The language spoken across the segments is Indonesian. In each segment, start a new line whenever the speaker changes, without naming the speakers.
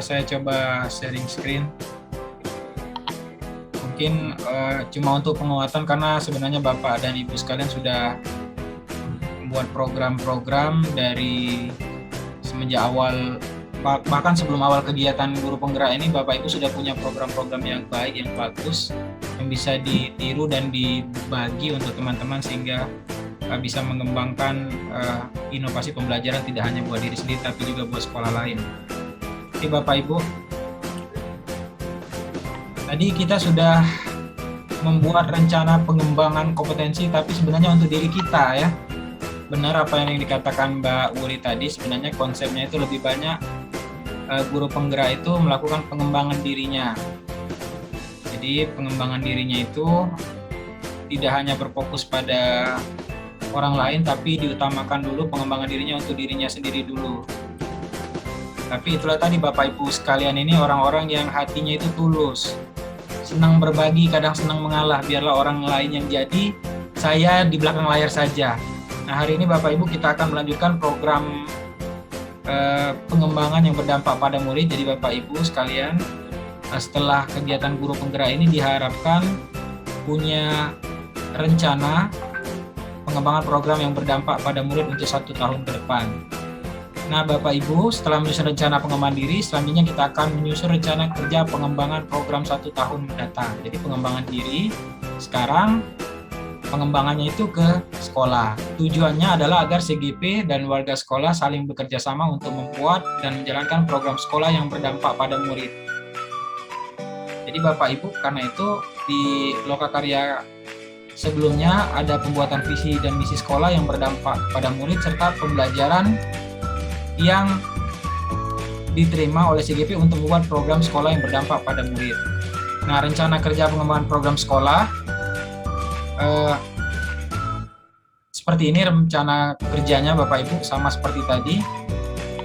Saya coba sharing screen. Mungkin cuma untuk penguatan karena sebenarnya Bapak dan Ibu sekalian sudah membuat program-program dari semenjak awal, bahkan sebelum awal kegiatan guru penggerak ini Bapak Ibu sudah punya program-program yang baik, yang bagus, yang bisa ditiru dan dibagi untuk teman-teman sehingga bisa mengembangkan inovasi pembelajaran tidak hanya buat diri sendiri tapi juga buat sekolah lain. Oke Bapak Ibu, tadi kita sudah membuat rencana pengembangan kompetensi tapi sebenarnya untuk diri kita ya. Benar apa yang dikatakan Mbak Wuri tadi, sebenarnya konsepnya itu lebih banyak guru penggerak itu melakukan pengembangan dirinya. Jadi pengembangan dirinya itu tidak hanya berfokus pada orang lain tapi diutamakan dulu pengembangan dirinya untuk dirinya sendiri dulu. Tapi itulah tadi Bapak Ibu sekalian, ini orang-orang yang hatinya itu tulus, senang berbagi, kadang senang mengalah, biarlah orang lain yang jadi, saya di belakang layar saja. Nah hari ini Bapak Ibu kita akan melanjutkan program pengembangan yang berdampak pada murid. Jadi Bapak Ibu sekalian, setelah kegiatan guru penggerak ini diharapkan punya rencana pengembangan program yang berdampak pada murid untuk 1 tahun ke depan. Nah Bapak Ibu, setelah menyusun rencana pengembangan diri, selanjutnya kita akan menyusun rencana kerja pengembangan program 1 tahun mendatang. Jadi pengembangan diri sekarang, pengembangannya itu ke sekolah. Tujuannya adalah agar CGP dan warga sekolah saling bekerja sama untuk membuat dan menjalankan program sekolah yang berdampak pada murid. Jadi Bapak Ibu, karena itu di Lokakarya sebelumnya ada pembuatan visi dan misi sekolah yang berdampak pada murid serta pembelajaran yang diterima oleh CGP untuk membuat program sekolah yang berdampak pada murid. Nah, rencana kerja pengembangan program sekolah seperti ini rencana kerjanya Bapak Ibu, sama seperti tadi.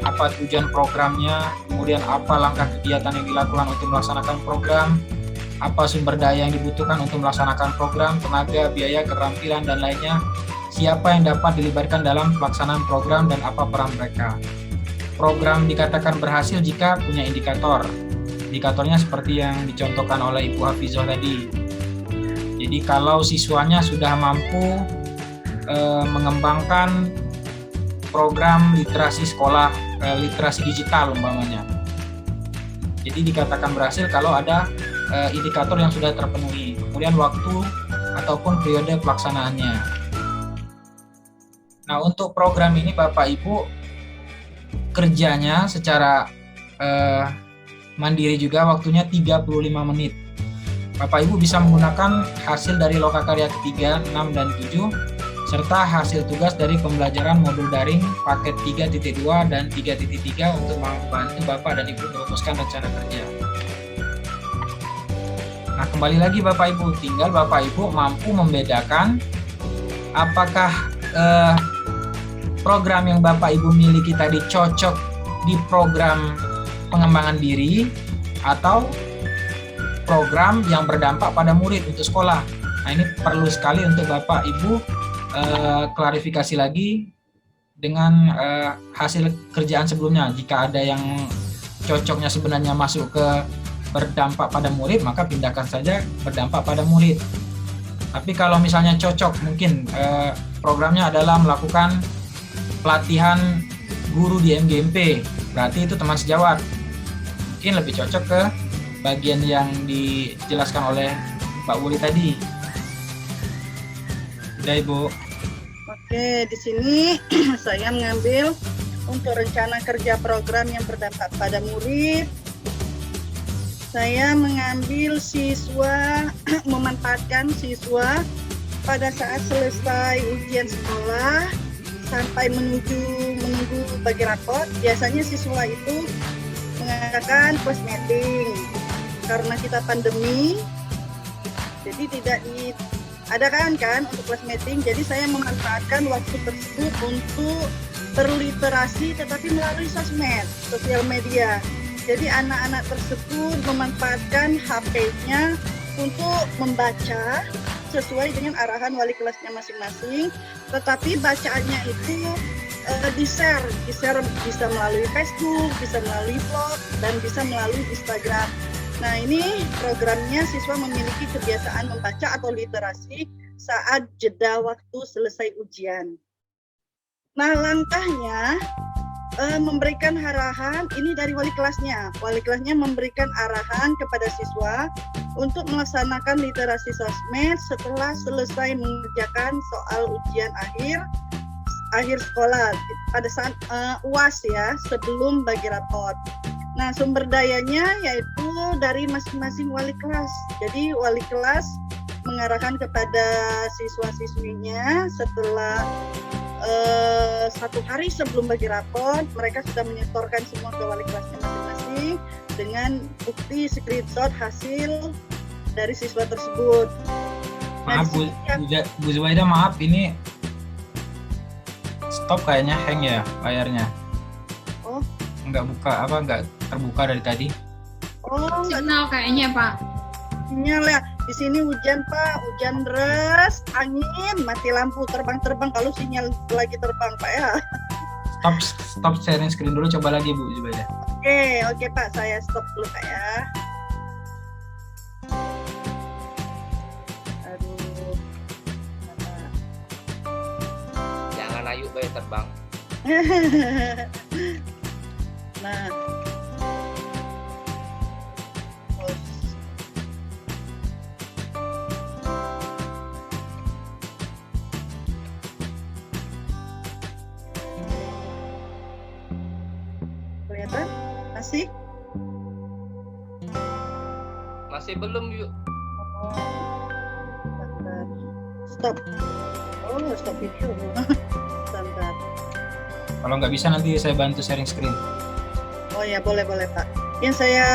Apa tujuan programnya, kemudian apa langkah kegiatan yang dilakukan untuk melaksanakan program, apa sumber daya yang dibutuhkan untuk melaksanakan program, tenaga, biaya, keterampilan, dan lainnya, siapa yang dapat dilibatkan dalam pelaksanaan program dan apa peran mereka. Program dikatakan berhasil jika punya indikator. Indikatornya seperti yang dicontohkan oleh Ibu Hafizoh tadi. Jadi kalau siswanya sudah mampu mengembangkan program literasi sekolah, literasi digital umpamanya. Jadi dikatakan berhasil kalau ada indikator yang sudah terpenuhi, kemudian waktu ataupun periode pelaksanaannya. Nah untuk program ini Bapak Ibu kerjanya secara mandiri juga, waktunya 35 menit. Bapak Ibu bisa menggunakan hasil dari Lokakarya ketiga, 6 dan 7 serta hasil tugas dari pembelajaran modul daring paket 3.2 dan 3.3 untuk membantu Bapak dan Ibu merumuskan rencana kerja. Nah, kembali lagi Bapak Ibu, tinggal Bapak Ibu mampu membedakan apakah program yang Bapak Ibu miliki tadi cocok di program pengembangan diri atau program yang berdampak pada murid untuk sekolah. Nah, ini perlu sekali untuk Bapak Ibu klarifikasi lagi dengan hasil kerjaan sebelumnya. Jika ada yang cocoknya sebenarnya masuk ke berdampak pada murid, maka pindahkan saja berdampak pada murid. Tapi kalau misalnya cocok, mungkin programnya adalah melakukan pelatihan guru di MGMP, berarti itu teman sejawat. Mungkin lebih cocok ke bagian yang dijelaskan oleh Pak Wuri tadi. Udah Ibu.
Oke, di sini saya mengambil untuk rencana kerja program yang berdampak pada murid. Saya mengambil siswa, memanfaatkan siswa pada saat selesai ujian sekolah sampai menunggu bagi rapot. Biasanya siswa itu mengadakan class meeting. Karena kita pandemi, jadi tidak diadakan kan untuk class meeting. Jadi saya memanfaatkan waktu tersebut untuk berliterasi tetapi melalui sosial media. Jadi anak-anak tersebut memanfaatkan HP-nya untuk membaca sesuai dengan arahan wali kelasnya masing-masing. Tetapi bacaannya itu di-share bisa melalui Facebook, bisa melalui blog, dan bisa melalui Instagram. Nah, ini programnya siswa memiliki kebiasaan membaca atau literasi saat jeda waktu selesai ujian. Nah, langkahnya memberikan arahan, ini dari wali kelasnya. Wali kelasnya memberikan arahan kepada siswa untuk melaksanakan literasi sosmed setelah selesai mengerjakan soal ujian akhir sekolah pada saat UAS ya, sebelum bagi rapot. Nah, sumber dayanya yaitu dari masing-masing wali kelas. Jadi wali kelas mengarahkan kepada siswa-siswinya setelah 1 hari sebelum bagi rapot, mereka sudah menyetorkan semua ke wali kelasnya masing-masing dengan bukti screenshot hasil dari siswa tersebut.
Maaf Bu Zubaida, maaf ini stop kayaknya, hang ya layarnya.
Oh,
nggak terbuka dari tadi.
Oh,
Signal kayaknya Pak.
sinyal ya. Di sini hujan Pak, hujan deras, angin, mati lampu, terbang-terbang kalau sinyal lagi terbang Pak ya.
Stop sharing screen dulu, coba lagi Bu Zubaida.
Oke Pak, saya stop dulu Pak ya. Aduh.
Jangan ayu bayi terbang.
Nah. Kelihatan?
Masih belum yuk.
Bentar. Stop. Oh, stop video. Bentar.
Kalau nggak bisa nanti saya bantu sharing screen.
Oh ya, boleh Pak. Yang saya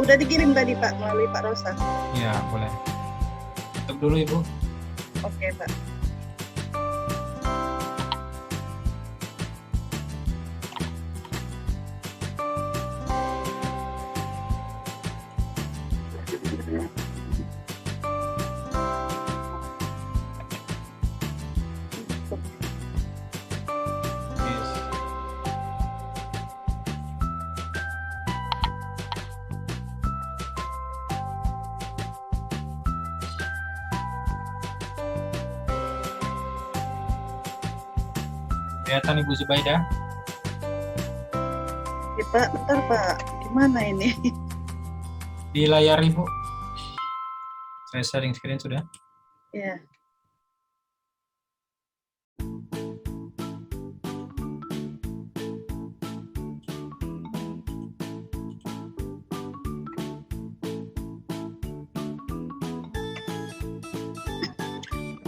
udah dikirim tadi Pak melalui Pak Rosa.
Ya boleh. Tutup dulu Ibu.
Oke Pak.
Yes. Kelihatan Ibu Zubaida?
Ya, Pak, bentar Pak. Gimana ini?
Di layar Ibu. Saya sharing screen sudah.
Ya.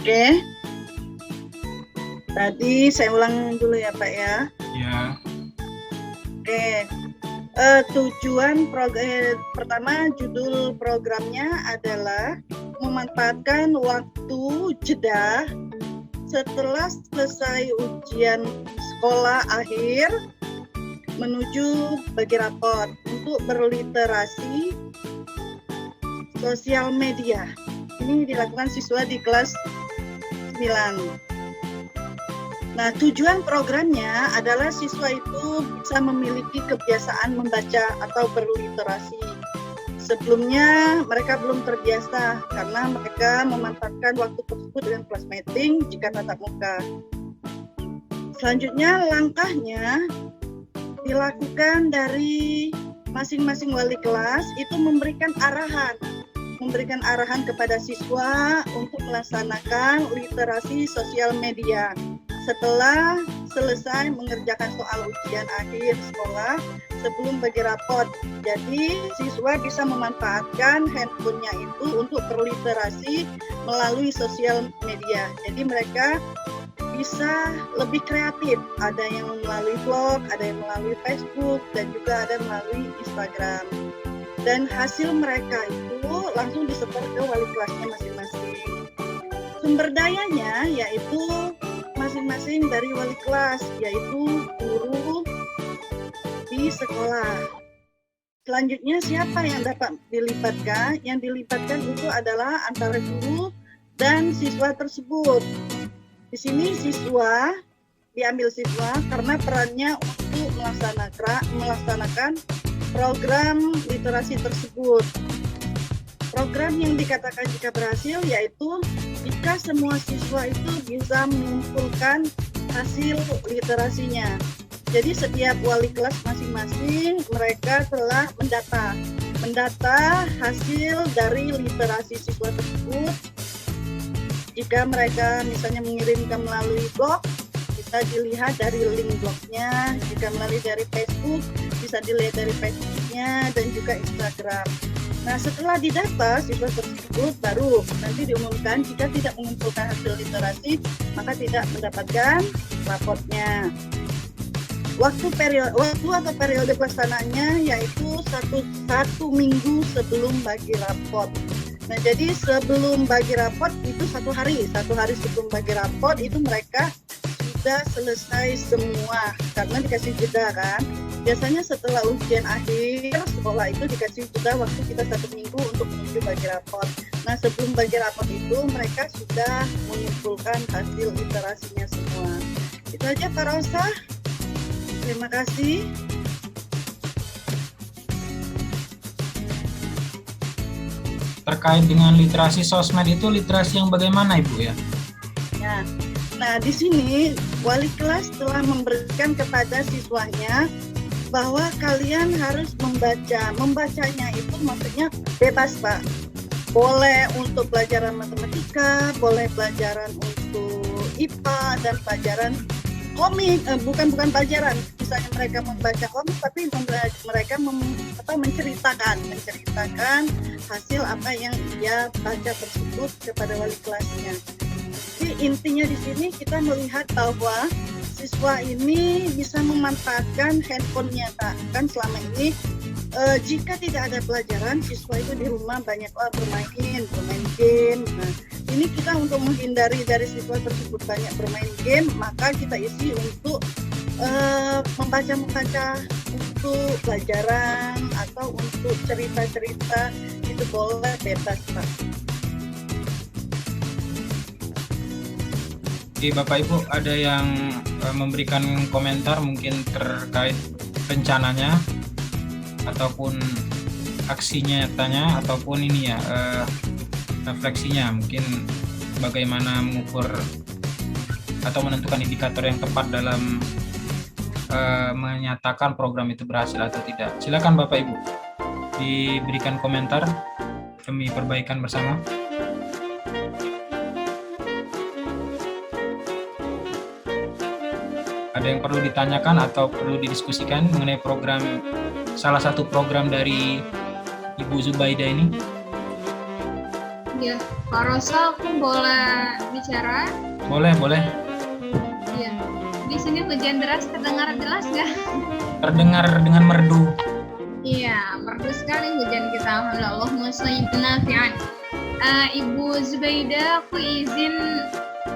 Oke. Tadi saya ulang dulu ya Pak ya.
Ya.
Oke. Tujuan pertama, judul programnya adalah memanfaatkan waktu jeda setelah selesai ujian sekolah akhir menuju bagi rapot untuk berliterasi sosial media. Ini dilakukan siswa di kelas 9. Nah, tujuan programnya adalah siswa itu bisa memiliki kebiasaan membaca atau berliterasi. Sebelumnya mereka belum terbiasa karena mereka memanfaatkan waktu tersebut dengan kelas meeting jika tatap muka. Selanjutnya langkahnya dilakukan dari masing-masing wali kelas itu memberikan arahan kepada siswa untuk melaksanakan literasi sosial media setelah selesai mengerjakan soal ujian akhir sekolah sebelum bagi rapot. Jadi siswa bisa memanfaatkan handphonenya itu untuk berliterasi melalui sosial media. Jadi mereka bisa lebih kreatif. Ada yang melalui blog, ada yang melalui Facebook, dan juga ada melalui Instagram. Dan hasil mereka itu langsung disebar ke wali kelasnya masing-masing. Sumber dayanya yaitu masing-masing dari wali kelas, yaitu guru di sekolah. Selanjutnya siapa yang dapat dilibatkan? Yang dilibatkan itu adalah antara guru dan siswa tersebut. Di sini siswa diambil siswa karena perannya untuk melaksanakan program literasi tersebut. Program yang dikatakan jika berhasil yaitu jika semua siswa itu bisa mengumpulkan hasil literasinya. Jadi setiap wali kelas masing-masing mereka telah mendata hasil dari literasi siswa tersebut. Jika mereka misalnya mengirimkan melalui blog, bisa dilihat dari link blognya. Jika melalui dari Facebook, bisa dilihat dari Facebooknya dan juga Instagram. Nah, setelah didata siswa tersebut baru nanti diumumkan jika tidak mengumpulkan hasil literasi maka tidak mendapatkan raportnya. Waktu atau periode pelaksanaannya yaitu satu minggu sebelum bagi raport. Nah, jadi sebelum bagi raport itu satu hari sebelum bagi raport itu mereka sudah selesai semua karena dikasih jeda kan. Biasanya setelah ujian akhir sekolah itu dikasih jeda waktu kita 1 minggu untuk menuju bagi raport. Nah, sebelum bagi raport itu mereka sudah mengumpulkan hasil literasinya semua. Itu aja Pak Rosa. Terima kasih.
Terkait dengan literasi sosmed itu literasi yang bagaimana Ibu ya?
Ya. Nah, di sini wali kelas telah memberikan kepada siswanya bahwa kalian harus membaca. Membacanya itu maksudnya bebas, Pak. Boleh untuk pelajaran matematika, boleh pelajaran untuk IPA dan pelajaran komik. Bukan pelajaran. Misalnya mereka membaca komik, tapi mereka menceritakan hasil apa yang dia baca tersebut kepada wali kelasnya. Jadi intinya di sini kita melihat bahwa siswa ini bisa memanfaatkan handphonenya, Kak. Kan selama ini jika tidak ada pelajaran, siswa itu di rumah banyak bermain game. Nah, ini kita untuk menghindari dari siswa tersebut banyak bermain game, maka kita isi untuk membaca untuk pelajaran atau untuk cerita-cerita itu boleh bebas, Pak.
Oke, Bapak Ibu ada yang memberikan komentar mungkin terkait rencananya ataupun aksi nyatanya ataupun ini ya refleksinya, mungkin bagaimana mengukur atau menentukan indikator yang tepat dalam menyatakan program itu berhasil atau tidak. Silakan Bapak Ibu diberikan komentar demi perbaikan bersama. Ada yang perlu ditanyakan atau perlu didiskusikan mengenai salah satu program dari Ibu Zubaida ini?
Ya, Pak Rosa, aku boleh bicara?
Boleh.
Iya. Di sini hujan deras terdengar jelas nggak?
Terdengar dengan merdu.
Iya, merdu sekali hujan kita. Alhamdulillah, Allahumma sholli nafi'an. Ibu Zubaida, aku izin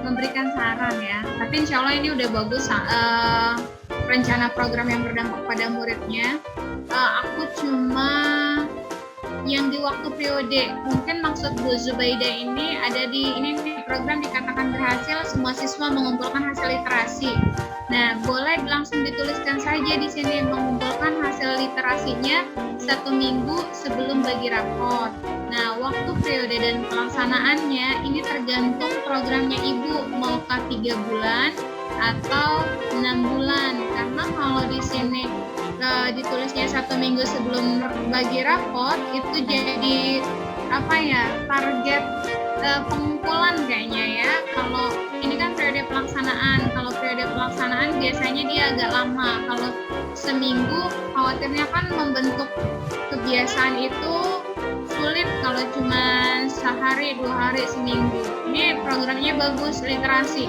memberikan saran ya. Tapi insya Allah ini udah bagus rencana program yang berdampak pada muridnya. Aku cuma yang di waktu periode, mungkin maksud Bu Zubaida ini ada di ini program dikatakan berhasil, semua siswa mengumpulkan hasil literasi. Nah, boleh langsung dituliskan saja di sini mengumpulkan hasil literasinya 1 minggu sebelum bagi raport. Nah, waktu periode dan pelaksanaannya ini tergantung programnya Ibu, maukah 3 bulan atau 6 bulan. Karena kalau di sini ditulisnya 1 minggu sebelum bagi raport, itu jadi target pengumpulan kayaknya ya. Kalau ini kan periode pelaksanaan, kalau periode pelaksanaan biasanya dia agak lama. Kalau seminggu khawatirnya kan membentuk kebiasaan itu sulit kalau cuma sehari, 2 hari, seminggu. Ini programnya bagus, literasi,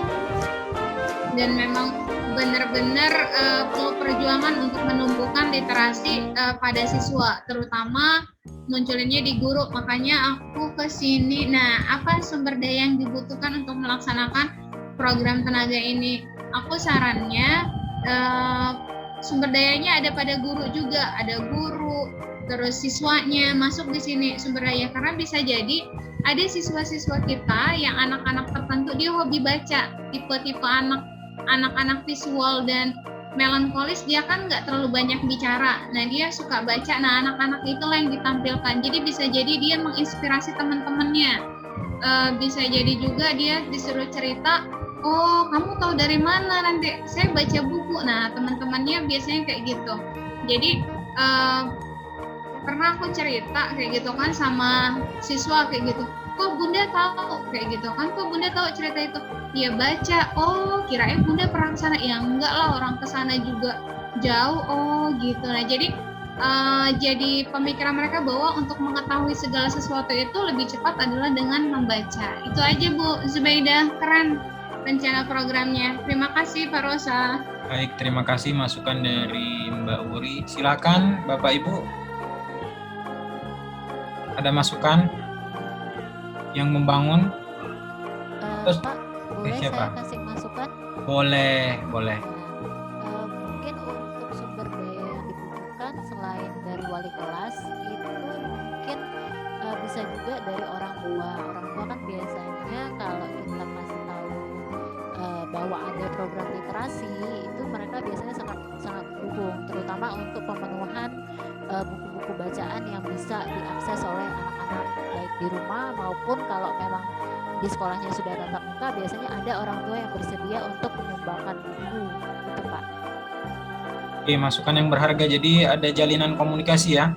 dan memang benar-benar perlu perjuangan untuk menumbuhkan literasi pada siswa, terutama munculinnya di guru. Makanya aku kesini. Nah, apa sumber daya yang dibutuhkan untuk melaksanakan program tenaga ini? Aku sarannya sumber dayanya ada pada guru juga, ada guru, terus siswanya masuk di sini sumber daya, karena bisa jadi ada siswa-siswa kita yang anak-anak tertentu dia hobi baca, tipe-tipe anak anak-anak visual dan melankolis, dia kan nggak terlalu banyak bicara. Nah, dia suka baca. Nah, anak-anak itulah yang ditampilkan. Jadi bisa jadi dia menginspirasi teman-temannya. Bisa jadi juga dia disuruh cerita, oh kamu tahu dari mana, nanti saya baca buku. Nah, teman-temannya biasanya kayak gitu. Jadi pernah aku cerita kayak gitu kan sama siswa kayak gitu, kok bunda tahu kayak gitu kan, kok bunda tahu cerita itu? Dia baca, oh kirain bunda pernah kesana. Ya enggak lah, orang kesana juga jauh. Oh gitu. Nah, jadi pemikiran mereka bahwa untuk mengetahui segala sesuatu itu lebih cepat adalah dengan membaca. Itu aja Bu Zubaidah, keren rencana programnya. Terima kasih Pak Rosa.
Baik, terima kasih masukan dari Mbak Uri. Silakan Bapak Ibu. Ada masukan yang membangun? Terus,
Pak, boleh
siapa?
saya kasih masukan?
Boleh.
Mungkin untuk sumber daya yang dibutuhkan selain dari wali kelas itu mungkin bisa juga dari orang tua. Orang tua kan biasanya kalau kita kasih tahu bahwa ada program literasi, itu mereka biasanya sangat mendukung, terutama untuk pemenuhan buku-buku bacaan yang bisa diakses oleh anak-anak baik di rumah maupun kalau memang di sekolahnya sudah tatap muka, biasanya ada orang tua yang bersedia untuk menyumbangkan buku itu Pak.
Oke, masukan yang berharga. Jadi ada jalinan komunikasi ya.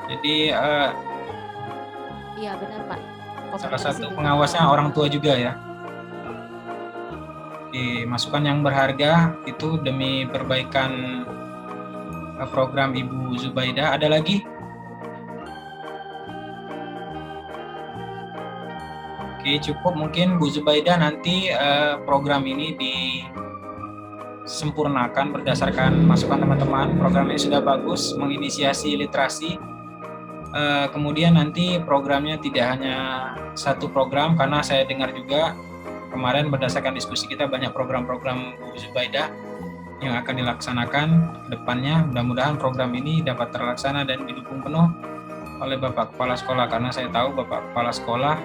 Jadi
Iya benar Pak.
salah
Komunikasi
satu
juga.
pengawasnya orang tua juga ya. Oke, masukan yang berharga itu demi perbaikan program Ibu Zubaidah. Ada lagi? Oke, cukup mungkin Bu Zubaidah, nanti program ini disempurnakan berdasarkan masukan teman-teman. Program ini sudah bagus, menginisiasi literasi. Kemudian nanti programnya tidak hanya satu program, karena saya dengar juga kemarin berdasarkan diskusi kita banyak program-program Bu Zubaidah yang akan dilaksanakan ke depannya. Mudah-mudahan program ini dapat terlaksana dan didukung penuh oleh Bapak Kepala Sekolah, karena saya tahu Bapak Kepala Sekolah,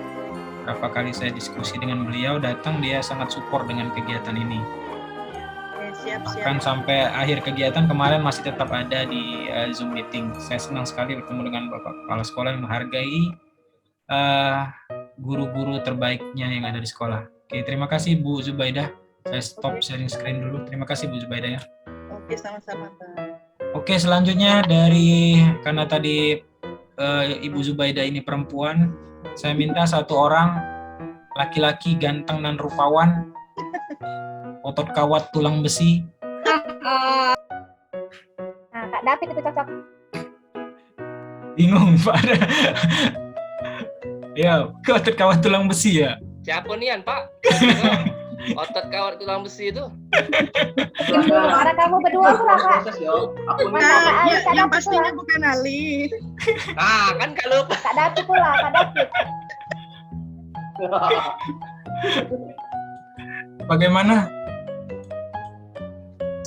berapa kali saya diskusi dengan beliau, datang dia sangat support dengan kegiatan ini.
Siap.
Kan sampai akhir kegiatan kemarin masih tetap ada di Zoom meeting. Saya senang sekali bertemu dengan Bapak Kepala Sekolah yang menghargai guru-guru terbaiknya yang ada di sekolah. Oke, terima kasih Bu Zubaidah. Saya stop sharing screen dulu. Terima kasih Bu Zubaidah ya.
Oke, sama-sama Pak.
Oke, selanjutnya karena tadi Ibu Zubaidah ini perempuan, saya minta satu orang laki-laki ganteng dan rupawan, otot kawat tulang besi.
Nah, Kak David itu cocok.
Bingung Pak. Ya, otot kawat tulang besi ya.
Siapa nian Pak? Otot kawat tulang besi itu.
Suara kamu berdua pula, Kak.
Nah, yang pastinya bukan Ali.
Ah, kan kalau
Kak David pula, Kak David.
Bagaimana?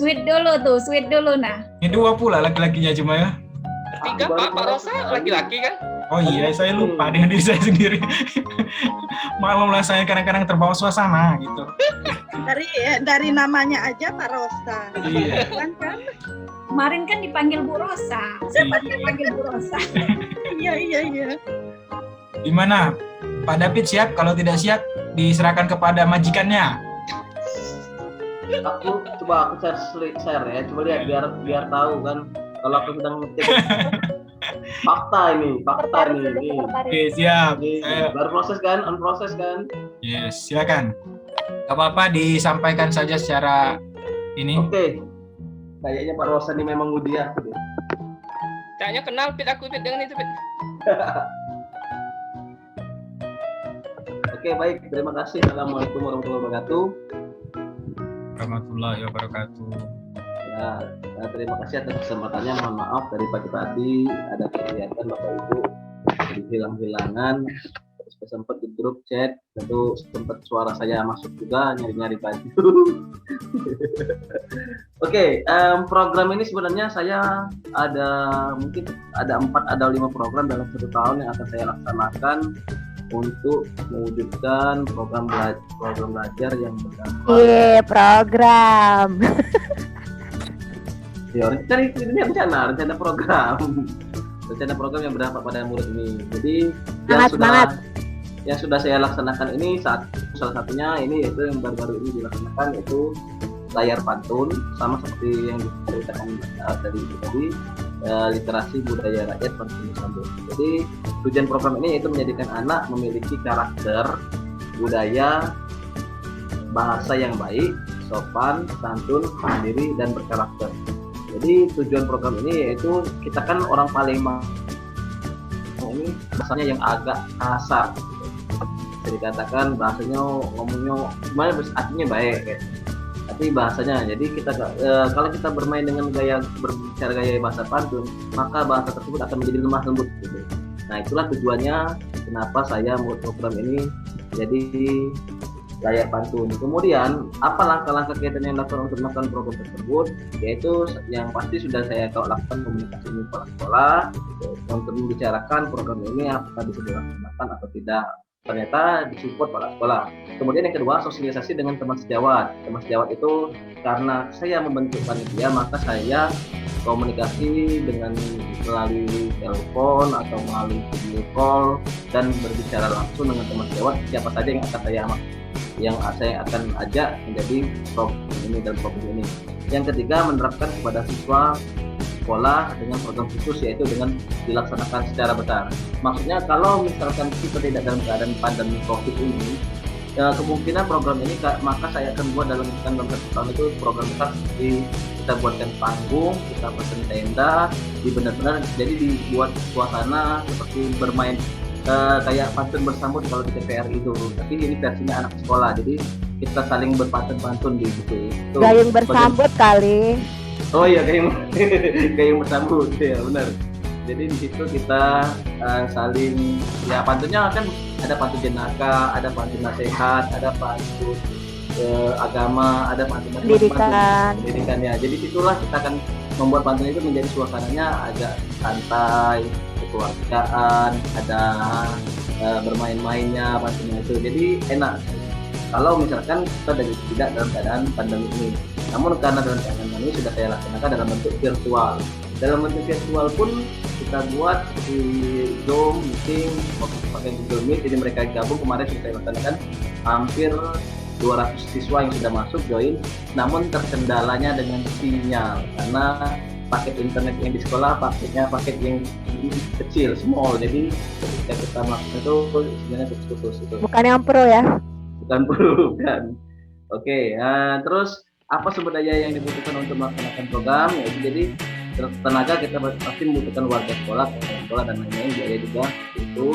Sweet dulu nah.
Ini dua pula laki-lakinya cuma ya.
tiga Pak Rosa laki-laki kan?
Oh iya, saya lupa dengan diri saya sendiri. Maklumlah, saya kadang-kadang terbawa suasana gitu.
Dari namanya aja Pak Rosa.
Iya.
Kan?
Kemarin kan dipanggil Bu Rosa. Siapa yang panggil Bu Rosa?
Iya.
Gimana? Pak David siap? Kalau tidak siap, diserahkan kepada majikannya.
Aku share ya, coba lihat biar tahu kan kalau aku sedang ngetik fakta ini.
Oke, siap.
Baru on proses kan.
Yes, silakan. Gak apa-apa, disampaikan saja secara ini.
Oke. Kayaknya Pak Rosa ini memang mudia.
Kayaknya kenal aku dengan itu Pit.
Oke, baik. Terima kasih. Assalamualaikum warahmatullahi wabarakatuh.
Warahmatullahi wabarakatuh.
Ya, terima kasih atas kesempatannya. Mohon maaf dari pagi-pagi ada kegiatan Bapak Ibu jadi hilang-hilangan, terus sempat di grup chat, tentu sempat suara saya masuk juga nyari-nyari baju. Oke, program ini sebenarnya saya mungkin ada 4 atau 5 program dalam 1 tahun yang akan saya laksanakan. untuk mewujudkan program belajar yang berdampak.
Iya, program.
Ya, ini rencana program yang berdampak pada murid ini. Jadi yang sudah saya laksanakan ini salah satunya ini yaitu yang baru-baru ini dilaksanakan yaitu layar pantun, sama seperti yang diceritakan dari tadi, literasi budaya rakyat pantun disambung. Jadi tujuan program ini yaitu menjadikan anak memiliki karakter, budaya, bahasa yang baik, sopan, santun, mandiri, dan berkarakter. Jadi tujuan program ini yaitu kita kan orang Palembang ini bahasanya yang agak kasar, bisa dikatakan bahasanya ngomongnya gimana, artinya baik ya. Tapi bahasanya, jadi kita kalau kita bermain dengan berbicara gaya bahasa pantun, maka bahasa tersebut akan menjadi lemah lembut gitu. Nah, itulah tujuannya kenapa saya membuat program ini jadi layar pantun. Kemudian apa langkah-langkah kegiatan yang dilakukan untuk melakukan program tersebut, yaitu yang pasti sudah saya lakukan komunikasi dengan kepala sekolah untuk membicarakan program ini apakah bisa dilaksanakan atau tidak. Ternyata disupport para sekolah. Kemudian yang kedua, sosialisasi dengan teman sejawat. Teman sejawat itu karena saya membentuk panitia, maka saya komunikasi dengan melalui telepon atau melalui video call dan berbicara langsung dengan teman sejawat siapa saja yang saya akan ajak menjadi program ini dan program ini. Yang ketiga, menerapkan kepada siswa sekolah dengan program khusus, yaitu dengan dilaksanakan secara besar. Maksudnya kalau misalkan kita tidak dalam keadaan pandemi COVID ini, kemungkinan program ini maka saya akan buat dalam satu tahun itu program besar, seperti kita buatkan panggung, kita pesen tenda, benar-benar jadi dibuat suasana seperti bermain kayak pantun bersambut kalau di TPRI itu. Tapi ini versinya anak sekolah, jadi kita saling berpantun-pantun di situ.
Gayung bersambut kali.
Oh iya, gayung bersambut ya, benar. Jadi di situ kita saling, ya pantunnya kan ada pantun jenaka, ada pantun nasihat, ada pantun agama, ada pantun pendidikan ya. Jadi situlah kita akan membuat pantun itu menjadi suasananya agak santai, kekeluargaan, ada bermain-mainnya pantunnya itu. Jadi enak kalau misalkan kita tidak dalam keadaan pandemi ini. Namun karena dalam keadaan ini sudah saya laksanakan dalam bentuk virtual. Dalam bentuk virtual pun kita buat di Zoom meeting, pakai Google Meet. Jadi mereka gabung, kemarin sudah saya laksanakan hampir 200 siswa yang sudah masuk join. Namun terkendalanya dengan sinyal karena paket internet yang di sekolah paket yang kecil, small. Jadi ketika kita melakukan itu sinyalnya putus itu.
Bukan yang pro ya?
Bukan. Oke, terus apa sumber daya yang dibutuhkan untuk melaksanakan program? Yaitu jadi tenaga kita pasti membutuhkan warga sekolah dan lain-lain, biaya juga itu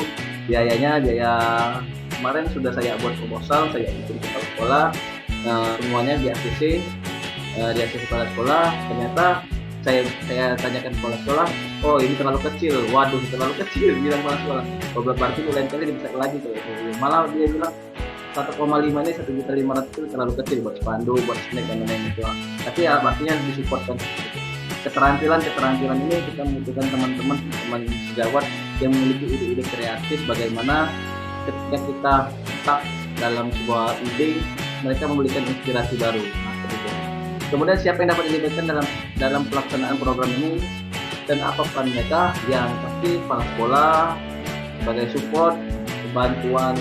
biaya kemarin sudah saya buat proposal, saya ikuti kepala sekolah, semuanya di ACC kepala sekolah. Ternyata saya tanyakan kepala sekolah, oh ini terlalu kecil, waduh terlalu kecil, bilang kepala sekolah. Beberapa berarti lain kali bisa lagi tuh, malah dia bilang 1,5 ini 1.500.000 itu terlalu kecil buat spanduk, buat snack dan lain-lain itu. Tapi ya pastinya disupportkan. Keterampilan ini kita membutuhkan teman sejawat yang memiliki ide-ide kreatif, bagaimana ketika kita stuck dalam sebuah ide, mereka memberikan inspirasi baru. Nah, seperti itu. Kemudian siapa yang dapat dilibatkan dalam pelaksanaan program ini dan apa peran mereka? Yang pasti kepala sekolah sebagai support, bantuan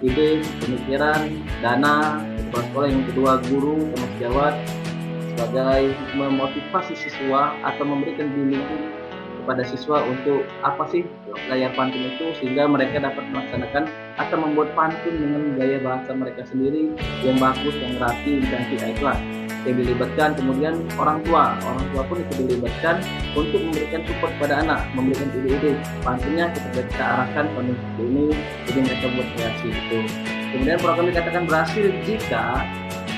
ide, pemikiran, dana, kepala sekolah. Yang kedua guru, teman sejawat sebagai memotivasi siswa atau memberikan bimbingan kepada siswa untuk apa sih layar pantun itu, sehingga mereka dapat melaksanakan atau membuat pantun dengan gaya bahasa mereka sendiri yang bagus, yang rapi, cantik, ikhlas yang dilibatkan. Kemudian orang tua pun itu dilibatkan untuk memberikan support pada anak, memberikan ide-ide pantunnya kita arahkan pada ini, jadi mereka buat kreasi itu. Kemudian program dikatakan berhasil jika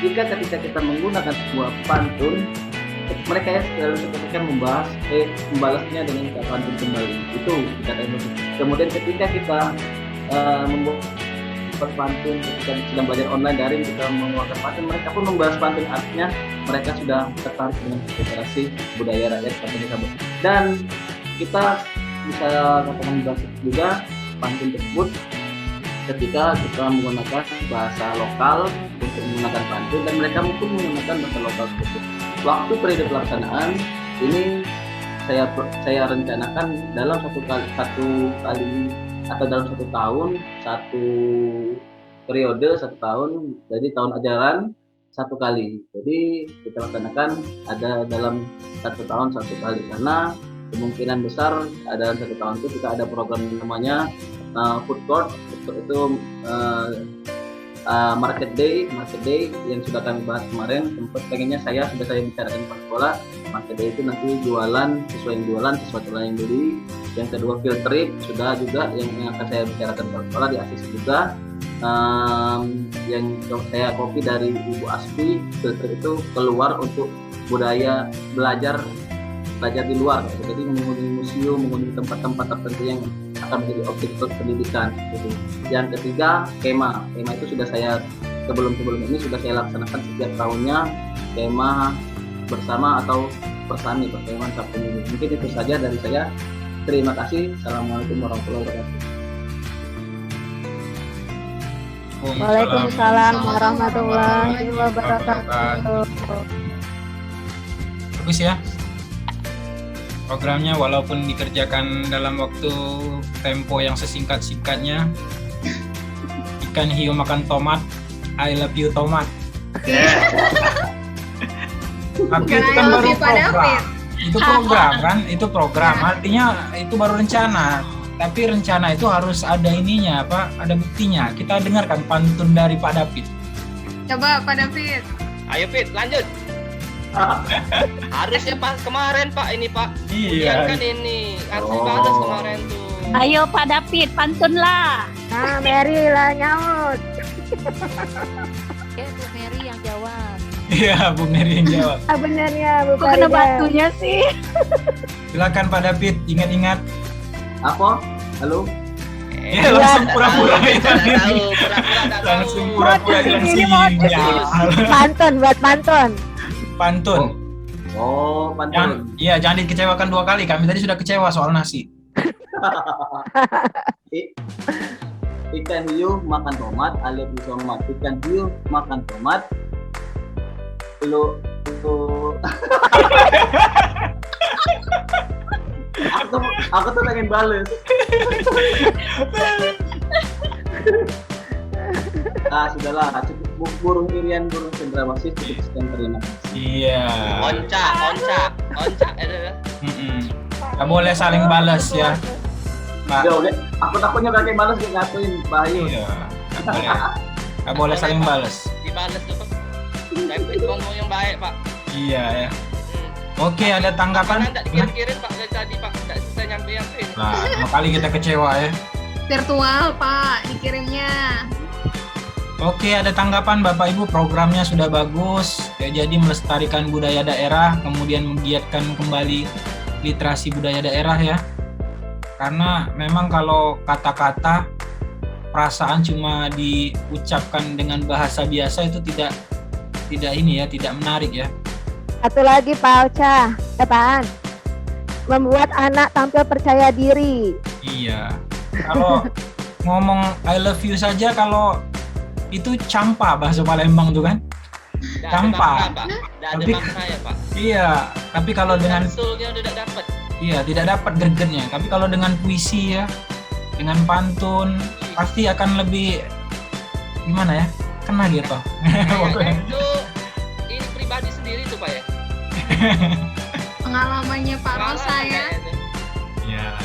ketika kita menggunakan sebuah pantun, mereka selalu ketika membalasnya dengan pantun kembali. Itu dikatakan. Kemudian ketika kita membuat pantun, ketika sedang belajar online daring, kita mengeluarkan pantun, mereka pun membalas pantun, artinya mereka sudah tertarik dengan literasi budaya rakyat pantun disambung. Dan kita bisa katakan juga pantun tersebut ketika kita menggunakan bahasa lokal untuk menggunakan pantun dan mereka pun menggunakan bahasa lokal tersebut. Waktu periode pelaksanaan ini saya rencanakan dalam satu kali atau dalam satu periode 1 tahun, jadi tahun ajaran 1 kali. Jadi kita laksanakan ada dalam 1 tahun 1 kali karena kemungkinan besar ada 1 tahun itu kita ada program yang namanya food court itu market day yang sudah kami bahas kemarin. Sempat pengennya saya bicarakan di sekolah. Market day itu nanti jualan sesuai yang jualan, sesuatu yang beli. Yang kedua field trip sudah juga yang akan saya bicarakan di sekolah di ACC juga. Yang saya copy dari Ibu Aspi, field trip itu keluar untuk budaya belajar di luar. Jadi mengunjungi museum, mengunjungi tempat-tempat tertentu yang akan menjadi objek pendidikan. Gitu. Yang ketiga, kemah itu sudah saya sebelum ini sudah saya laksanakan setiap tahunnya, kemah bersama atau persami pertemuan Sabtu Minggu. Mungkin itu saja dari saya. Terima kasih. Assalamualaikum warahmatullahi wabarakatuh.
Waalaikumsalam warahmatullahi wabarakatuh.
Bagus ya programnya, walaupun dikerjakan dalam waktu tempo yang sesingkat-singkatnya. Ikan hiu makan tomat, I love you tomat. Tapi itu kan baru program. Itu program kan, itu program. Artinya itu baru rencana. Tapi rencana itu harus ada ininya, ada buktinya. Kita dengarkan pantun dari Pak David.
Coba Pak David.
Ayo Fit, lanjut. Harusnya pas kemarin Pak ini Pak.
Iya.
Kan ini harus dibahas kemarin tuh.
Ayo Pak David, pantun lah.
Nah, Mary lah nyaut.
Bu Mary yang jawab.
Iya, Bu Mary yang jawab.
Benernya Bu
Kok kena
Farida.
batunya sih?
Silakan Pak David, ingat-ingat.
Apa? Halo?
Ya, langsung pura-pura
Langsung
pura-pura yang sinyal.
Pantun buat pantun.
Pantun.
Oh, pantun.
Jangan dikecewakan 2 kali. Kami tadi sudah kecewa soal nasi.
Ikan hiu makan tomat, alias tomat. Ikan hiu makan tomat. Lu aku tuh pengen bales. Sudahlah, cukup burung Irian, burung cendrawasih cukup sekian, terima kasih.
Iya.
Oncak.
Gak boleh saling balas ya, Pak.
Udah, aku takutnya kakek balas ngatuin Bayu.
Iya. Gak boleh saling balas.
Dibalas tuh Pak. David ngomong yang baik Pak.
Iya ya. Oke, ada tanggapan?
Enggak dikirim Pak dari tadi Pak. Enggak bisa nyampe.
Nah, 2 kali kita kecewa ya.
Virtual Pak dikirimnya.
Oke, ada tanggapan Bapak Ibu, programnya sudah bagus. Jadi melestarikan budaya daerah, kemudian menggiatkan kembali literasi budaya daerah ya. Karena memang kalau kata-kata, perasaan cuma diucapkan dengan bahasa biasa itu tidak menarik ya.
Satu lagi Pak Ocha, apaan? Membuat anak tampil percaya diri.
Iya. Kalau ngomong I love you saja, kalau itu campa bahasa Palembang tuh kan? Campa.
Tidak ada makna ya Pak.
Iya, tapi kalau dengan
Sulnya udah tidak dapat.
Iya, tidak dapat gregetnya. Tapi kalau dengan puisi ya, dengan pantun, pasti akan lebih gimana ya? Kena gitu.
Itu ini pribadi sendiri tuh Pak ya.
Pengalamannya Pak Rosa ya.
Ya,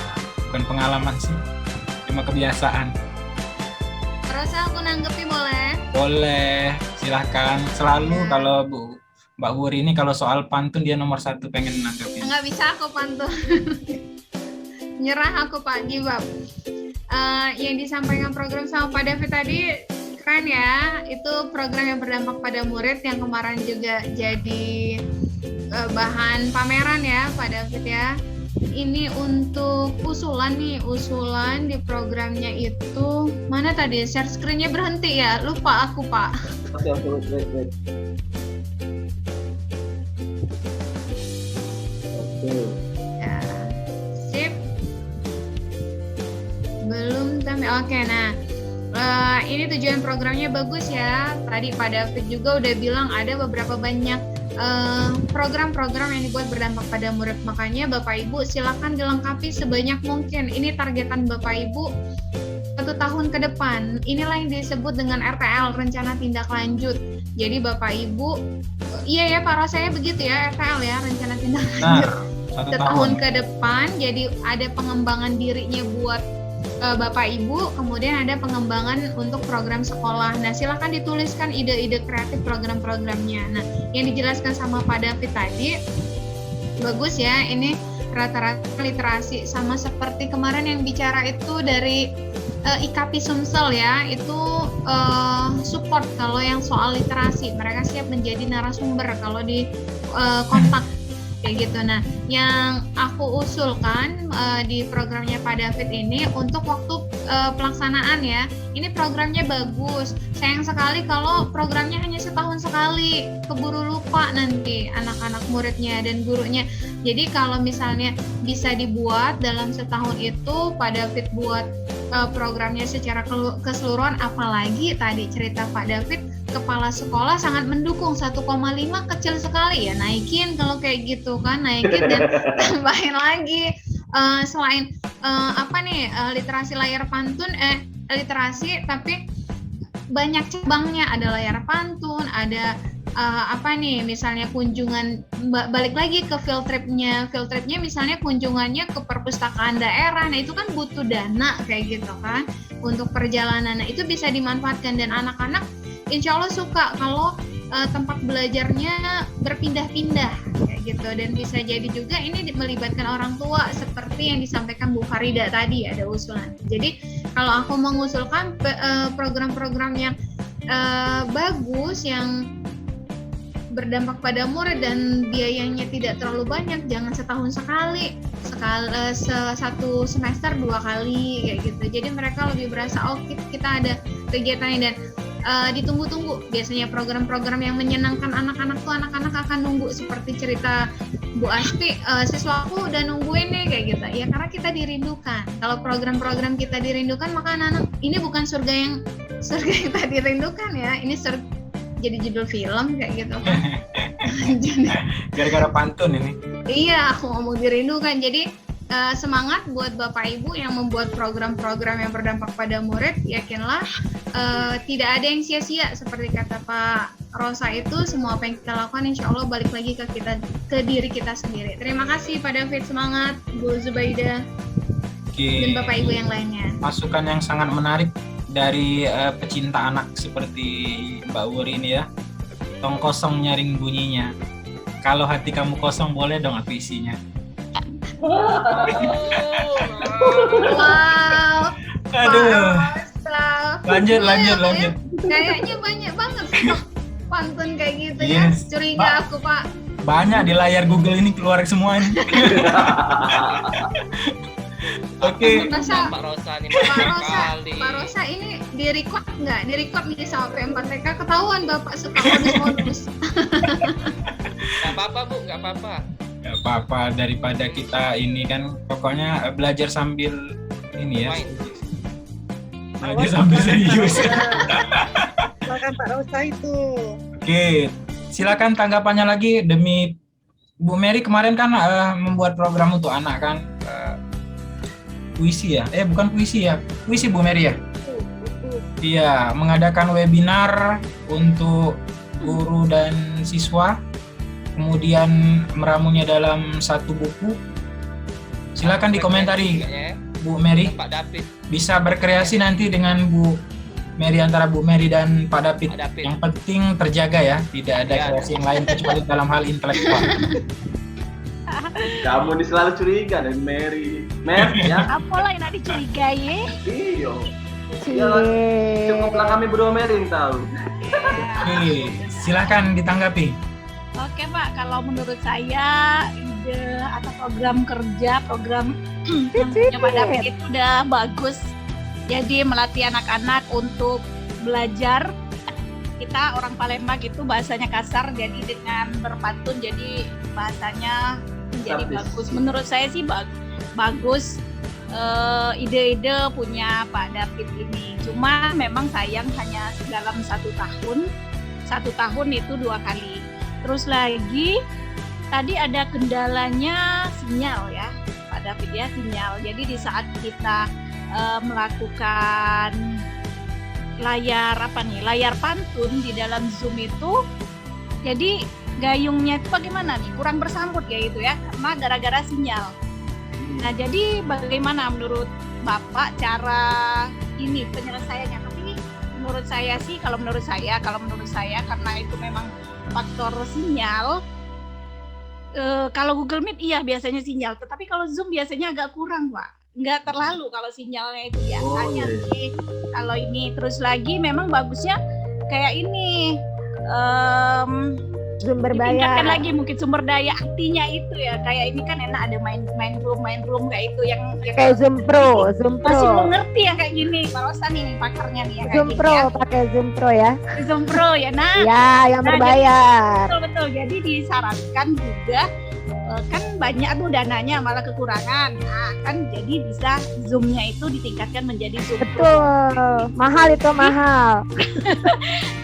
bukan pengalaman sih, cuma kebiasaan.
Rosa aku nanggepi boleh?
Boleh, silahkan. Selalu kalau Mbak Wuri ini kalau soal pantun dia nomor 1 pengen nanggepin.
Nggak bisa aku pantun. Nyerah aku Pak Gibab. Yang disampaikan program sama Pak David tadi keren ya. Itu program yang berdampak pada murid yang kemarin juga jadi bahan pameran ya Pak David ya. Ini untuk usulan di programnya itu mana tadi share screen-nya berhenti ya, lupa aku Pak.
Oke, wait. Oke.
Ya, sip. Belum Oke, nah ini tujuan programnya bagus ya. Tadi Pak David juga udah bilang ada beberapa banyak program-program yang dibuat berdampak pada murid. Makanya Bapak Ibu silakan dilengkapi sebanyak mungkin. Ini targetan Bapak Ibu 1 tahun ke depan. Inilah yang disebut dengan RTL, rencana tindak lanjut. Jadi Bapak Ibu, iya ya Pak Rosa ya begitu ya, RTL ya, rencana tindak lanjut. 1 tahun ke depan. Jadi ada pengembangan dirinya buat Bapak Ibu, kemudian ada pengembangan untuk program sekolah. Nah, silakan dituliskan ide-ide kreatif program-programnya. Nah, yang dijelaskan sama Pak David tadi bagus ya. Ini rata-rata literasi, sama seperti kemarin yang bicara itu dari IKP Sumsel ya. Itu support kalau yang soal literasi. Mereka siap menjadi narasumber kalau di kontak kayak gitu. Nah, yang aku usulkan di programnya Pak David ini untuk waktu pelaksanaan ya, ini programnya bagus. Sayang sekali kalau programnya hanya setahun sekali, keburu lupa nanti anak-anak muridnya dan gurunya. Jadi kalau misalnya bisa dibuat dalam setahun itu, Pak David buat programnya secara keseluruhan, apalagi tadi cerita Pak David, kepala sekolah sangat mendukung. 1,5 kecil sekali ya, naikin kalau kayak gitu kan, naikin dan tambahin lagi. Selain literasi layar pantun, literasi tapi banyak cabangnya, ada layar pantun, ada misalnya kunjungan, balik lagi ke field tripnya misalnya kunjungannya ke perpustakaan daerah. Nah, itu kan butuh dana kayak gitu kan untuk perjalanan. Nah, itu bisa dimanfaatkan dan anak-anak insya Allah suka kalau tempat belajarnya berpindah-pindah kayak gitu. Dan bisa jadi juga ini melibatkan orang tua seperti yang disampaikan Bu Farida tadi, ada usulan. Jadi kalau aku mengusulkan program-program yang bagus, yang berdampak pada murid dan biayanya tidak terlalu banyak, jangan setahun sekali, satu semester 2 kali kayak gitu. Jadi mereka lebih berasa kita ada kegiatannya dan ditunggu-tunggu. Biasanya program-program yang menyenangkan anak-anak tuh anak-anak akan nunggu, seperti cerita Bu Asti, siswaku udah nungguin nih kayak gitu. Ya karena kita dirindukan. Kalau program-program kita dirindukan, maka anak-anak ini bukan surga yang kita dirindukan ya. Ini jadi judul film kayak gitu kan. Jadi
gara-gara pantun ini.
Iya, aku ngomong dirindukan. Jadi semangat buat Bapak Ibu yang membuat program-program yang berdampak pada murid. Yakinlah tidak ada yang sia-sia, seperti kata Pak Rosa, itu semua apa yang kita lakukan insya Allah balik lagi ke diri kita sendiri. Terima kasih Pak David, semangat Bu Zubaida dan Bapak Ibu yang lainnya.
Masukan yang sangat menarik dari pecinta anak seperti Mbak Wuri ini ya. Tong kosong nyaring bunyinya. Kalau hati kamu kosong, boleh dong aku isinya.
Wow.
Aduh. Lanjut.
Kayaknya banyak banget pantun kayak gitu
Yes.
ya. Curiga aku Pak.
Banyak di layar Google ini keluar semua ini. Oke.
Pak Rosa nih banyak kali.
Pak Rosa ini di-record nggak? Di-record nih sama P4TK, ketahuan Bapak suka modus-modus.
Nggak apa-apa Bu, nggak apa-apa.
Gak apa-apa, daripada kita ini kan pokoknya belajar sambil ini ya. Belajar sambil serius.
Silakan Pak Rosa itu.
Oke, silakan tanggapannya lagi demi Bu Mary. Kemarin kan membuat program untuk anak kan, puisi ya? Bukan puisi ya, puisi Bu Mary ya? Iya, mengadakan webinar untuk guru dan siswa, kemudian meramunya dalam satu buku. Silakan dikomentari Bu Mary.
Pak David.
Bisa berkreasi nanti dengan Bu Mary, antara Bu Mary dan Pak David. Yang penting terjaga ya, tidak ada kreasi yang lain kecuali dalam hal intelektual.
Kamu ini selalu curiga dan Mary. Ya.
Apalah yang nak dicurigai?
Iya. Cukuplah kami berdua Mary yang tahu.
Oke, silakan ditanggapi.
Oke Pak, kalau menurut saya ide atau program kerja, program yang punya Pak David itu udah bagus. Jadi melatih anak-anak untuk belajar. Kita orang Palembang itu bahasanya kasar, jadi dengan berpantun jadi bahasanya menjadi bagus. Menurut saya sih bagus. ide-ide punya Pak David ini. Cuma memang sayang hanya dalam 1 tahun. 1 tahun itu 2 kali. Terus lagi tadi ada kendalanya sinyal ya Pak David ya, sinyal. Jadi di saat kita melakukan layar pantun di dalam Zoom itu, jadi gayungnya itu bagaimana nih, kurang bersambut kayak gitu ya, karena gara-gara sinyal. Nah, jadi bagaimana menurut Bapak cara ini penyelesaiannya? Tapi ini menurut saya sih, kalau menurut saya karena itu memang faktor sinyal. Kalau Google Meet iya biasanya sinyal, tetapi kalau Zoom biasanya agak kurang, Pak. Nggak terlalu kalau sinyalnya itu biasanya sih. Kalau ini terus lagi memang bagusnya kayak ini.
Zoom berbayar.
Ditingkatkan lagi mungkin sumber daya artinya itu ya, kayak ini kan enak ada main room kayak itu yang
Kayak Zoom Pro.
masih mengerti yang kayak gini. Pak Rosa nih pakarnya nih yang
Zoom
kayak
Pro,
gini ya.
pakai Zoom Pro ya.
Zoom Pro ya, nah.
Ya, yang berbayar.
Betul. Jadi disarankan juga kan banyak tuh dananya malah kekurangan. Nah, kan jadi bisa Zoom-nya itu ditingkatkan menjadi Zoom Pro.
Betul. Mahal itu mahal.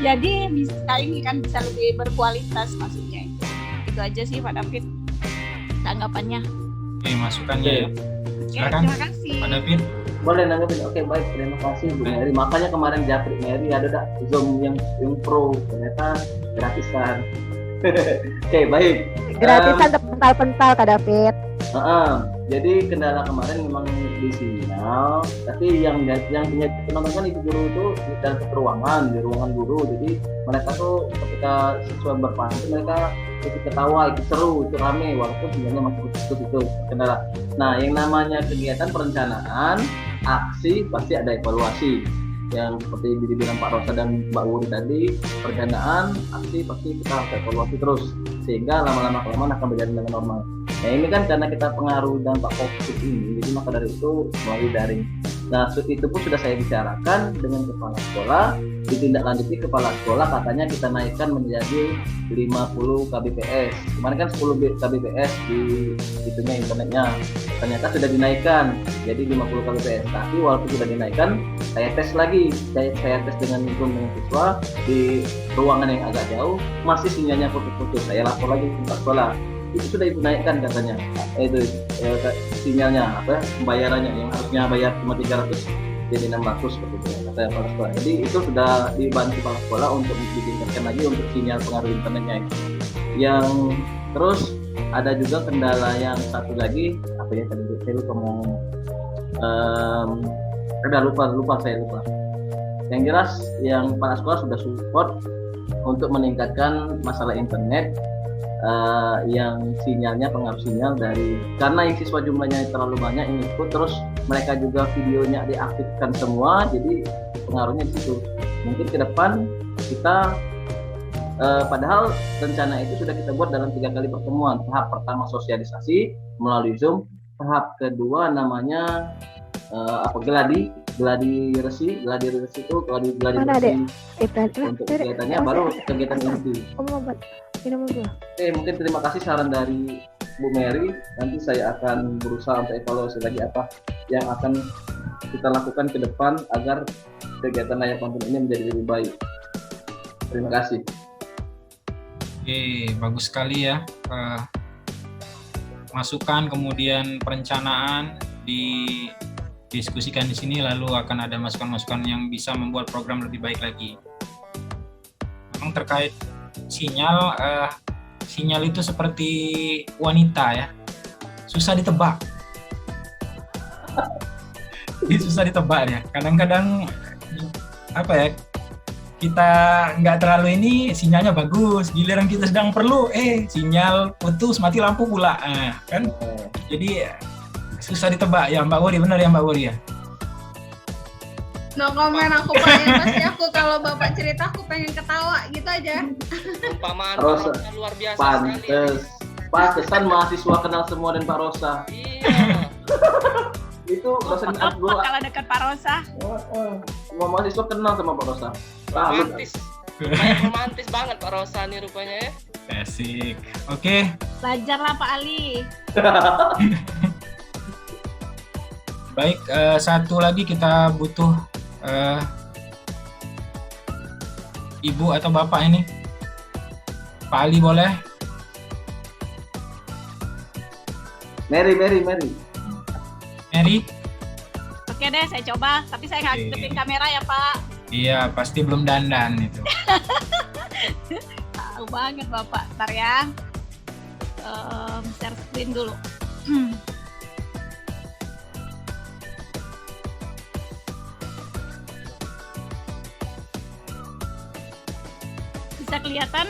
Jadi bisa ini kan bisa lebih berkualitas maksudnya itu. Itu aja sih Pak David tanggapannya.
Oke, masukannya ya.
Oke,
Silakan
terima kasih.
Pak David.
Boleh nanggepin. Oke, baik, terima kasih Bu Mary. Makanya kemarin japri Mary ada Zoom yang pro, ternyata gratisan. Oke, baik.
Gratisan terpental-pental Kak David.
Jadi kendala kemarin memang di sinyal, tapi yang punya penonton kan ibu guru itu di dalam ruangan, di ruangan guru. Jadi mereka tuh ketika siswa berpantun mereka ikut ketawa, ikut seru, ikut rame walaupun sinyalnya masih putus itu kendala. Nah, yang namanya kegiatan perencanaan, aksi pasti ada evaluasi. Yang seperti dibilang Pak Rosa dan Mbak Wuri tadi, perencanaan, aksi pasti kita harus evaluasi terus sehingga lama-lama kelamaan akan berjalan dengan normal. Nah, ini kan karena kita pengaruh dampak COVID ini, jadi maka dari itu melalui daring. Nah, itu pun sudah saya bicarakan dengan kepala sekolah, ditindaklanjuti kepala sekolah katanya kita naikkan menjadi 50 kbps. Kemarin kan 10 kbps di itunya internetnya, ternyata sudah dinaikkan jadi 50 kbps. Tapi walaupun sudah dinaikkan, saya tes lagi, saya tes dengan siswa di ruangan yang agak jauh, masih sinyalnya putus-putus. Saya lapor lagi ke kepala sekolah, itu sudah ibu naikkan katanya, itu sinyalnya pembayarannya yang harusnya bayar cuma 300 jadi 600 seperti itu kata kepala sekolah. Jadi itu sudah dibantu kepala sekolah untuk ditingkatkan lagi untuk sinyal pengaruh internetnya itu. Yang terus ada juga kendala yang satu lagi apa ya tadi saya lupa lupa. Yang jelas yang kepala sekolah sudah support untuk meningkatkan masalah internet. Yang sinyalnya pengaruh sinyal dari karena yang siswa jumlahnya terlalu banyak yang ikut, terus mereka juga videonya diaktifkan semua, jadi pengaruhnya di situ. Mungkin ke depan kita padahal rencana itu sudah kita buat dalam 3 kali pertemuan. Tahap pertama sosialisasi melalui Zoom, tahap kedua namanya gladi resi itu gladi resi untuk kegiatannya baru kegiatan inti. Oke, mungkin terima kasih saran dari Bu Mary. Nanti saya akan berusaha untuk evaluasi lagi apa yang akan kita lakukan ke depan agar kegiatan layar pantun ini menjadi lebih baik. Terima kasih.
Oke, bagus sekali ya. Masukan kemudian perencanaan didiskusikan di sini, lalu akan ada masukan-masukan yang bisa membuat program lebih baik lagi. Memang terkait sinyal itu seperti wanita ya, susah ditebak. Ini susah ditebak ya. Kadang-kadang kita nggak terlalu ini sinyalnya bagus, giliran kita sedang perlu sinyal putus, mati lampu pula kan. Jadi susah ditebak ya Mbak Wuri, benar ya Mbak Wuri ya?
No comment aku pengen pasti aku kalau Bapak cerita aku pengen ketawa gitu aja.
Perumpamaan
Rosa
luar biasa sekali.
Pantesan mahasiswa kenal semua dan Pak Rosa.
Iya.
Itu dosen
kalau dekat Pak Rosa.
Semua mahasiswa kenal sama Pak Rosa.
Romantis banget Pak Rosa nih rupanya ya.
Asik. Oke.
Belajarlah Pak Ali.
Baik, satu lagi kita butuh Ibu atau Bapak ini. Pak Ali boleh?
Mary.
Mary?
Oke deh, saya coba. Tapi saya nggak
Oke.
hidupin kamera ya, Pak.
Iya, pasti belum dandan itu.
Tahu banget, Bapak. Ntar ya. Share screen dulu. Bisa kelihatan,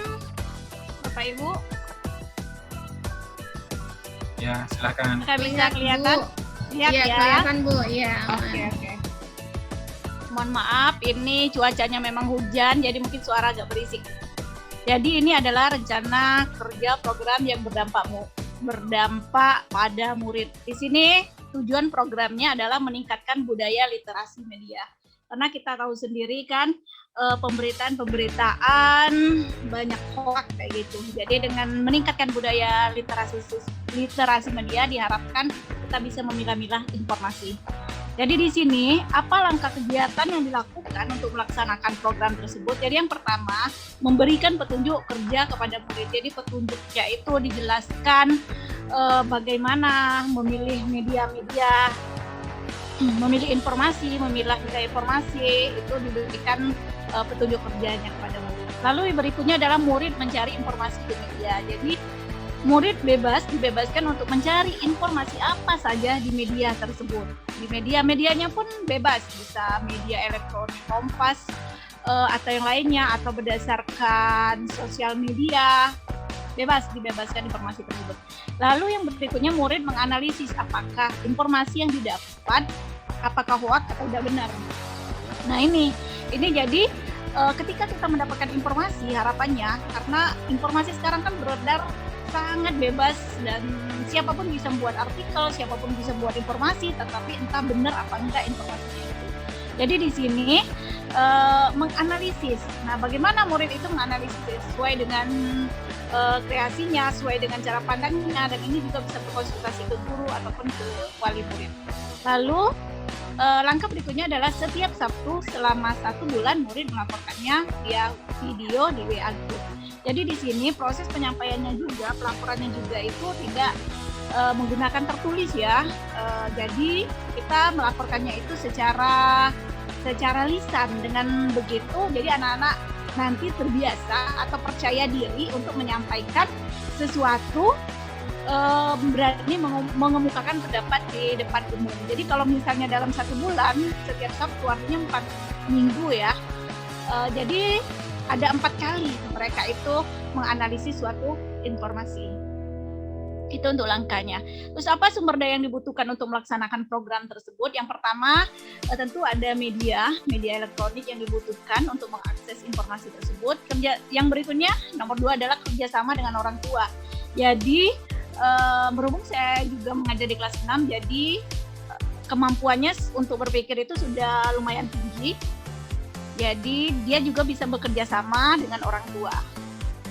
Bapak Ibu?
Ya, silakan.
Nggak bisa kelihatan? Lihat
Iya,
ya.
kelihatan Bu. Iya.
Oke. Mohon maaf, ini cuacanya memang hujan, jadi mungkin suara agak berisik. Jadi ini adalah rencana kerja program yang berdampak pada murid. Di sini tujuan programnya adalah meningkatkan budaya literasi media. Karena kita tahu sendiri kan pemberitaan banyak hoax kayak gitu. Jadi dengan meningkatkan budaya literasi media diharapkan kita bisa memilah-milah informasi. Jadi di sini apa langkah kegiatan yang dilakukan untuk melaksanakan program tersebut? Jadi yang pertama, memberikan petunjuk kerja kepada murid. Jadi petunjuknya itu dijelaskan bagaimana memilih media-media, memilih informasi, memilah informasi, itu diberikan petunjuk kerjanya kepada murid. Lalu berikutnya adalah murid mencari informasi di media. Jadi murid dibebaskan untuk mencari informasi apa saja di media tersebut. Di medianya pun bebas, bisa media elektronik Kompas atau yang lainnya, atau berdasarkan sosial media, dibebaskan informasi tersebut. Lalu yang berikutnya murid menganalisis apakah informasi yang didapat apakah hoax atau tidak benar. Nah ini jadi ketika kita mendapatkan informasi, harapannya karena informasi sekarang kan beredar sangat bebas dan siapapun bisa membuat artikel, siapapun bisa buat informasi, tetapi entah benar apa enggak informasinya itu. Jadi di sini menganalisis. Nah, bagaimana murid itu menganalisis sesuai dengan kreasinya, sesuai dengan cara pandangnya, dan ini juga bisa berkonsultasi ke guru ataupun ke wali murid. Lalu langkah berikutnya adalah setiap Sabtu selama 1 bulan murid melaporkannya via video di WA Group. Jadi di sini proses penyampaiannya juga, pelaporannya juga itu tidak menggunakan tertulis ya. Jadi kita melaporkannya itu secara lisan. Dengan begitu, jadi anak-anak nanti terbiasa atau percaya diri untuk menyampaikan sesuatu, berani mengemukakan pendapat di depan umum. Jadi kalau misalnya dalam 1 bulan, setiap Sabtu artinya 4 minggu ya. Jadi ada 4 kali mereka itu menganalisis suatu informasi. Itu untuk langkahnya. Terus apa sumber daya yang dibutuhkan untuk melaksanakan program tersebut? Yang pertama tentu ada media elektronik yang dibutuhkan untuk mengakses informasi tersebut. Yang berikutnya nomor 2 adalah kerjasama dengan orang tua. Jadi berhubung saya juga mengajar di kelas 6, jadi kemampuannya untuk berpikir itu sudah lumayan tinggi. Jadi dia juga bisa bekerja sama dengan orang tua.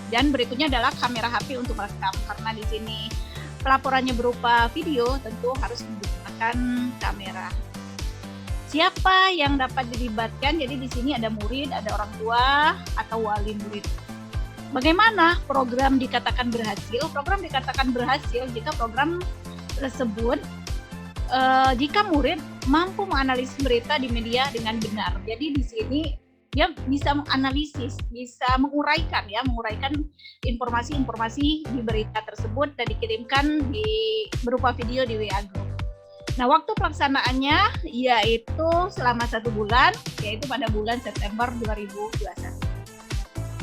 Dan berikutnya adalah kamera HP untuk merekam, karena di sini pelaporannya berupa video, tentu harus menggunakan kamera. Siapa yang dapat dilibatkan? Jadi di sini ada murid, ada orang tua atau wali murid. Bagaimana program dikatakan berhasil? Program dikatakan berhasil jika program tersebut jika murid mampu menganalisis berita di media dengan benar. Jadi di sini dia bisa menganalisis, bisa menguraikan informasi-informasi di berita tersebut dan dikirimkan berupa video di WA Group. Nah, waktu pelaksanaannya yaitu selama 1 bulan, yaitu pada bulan September 2021.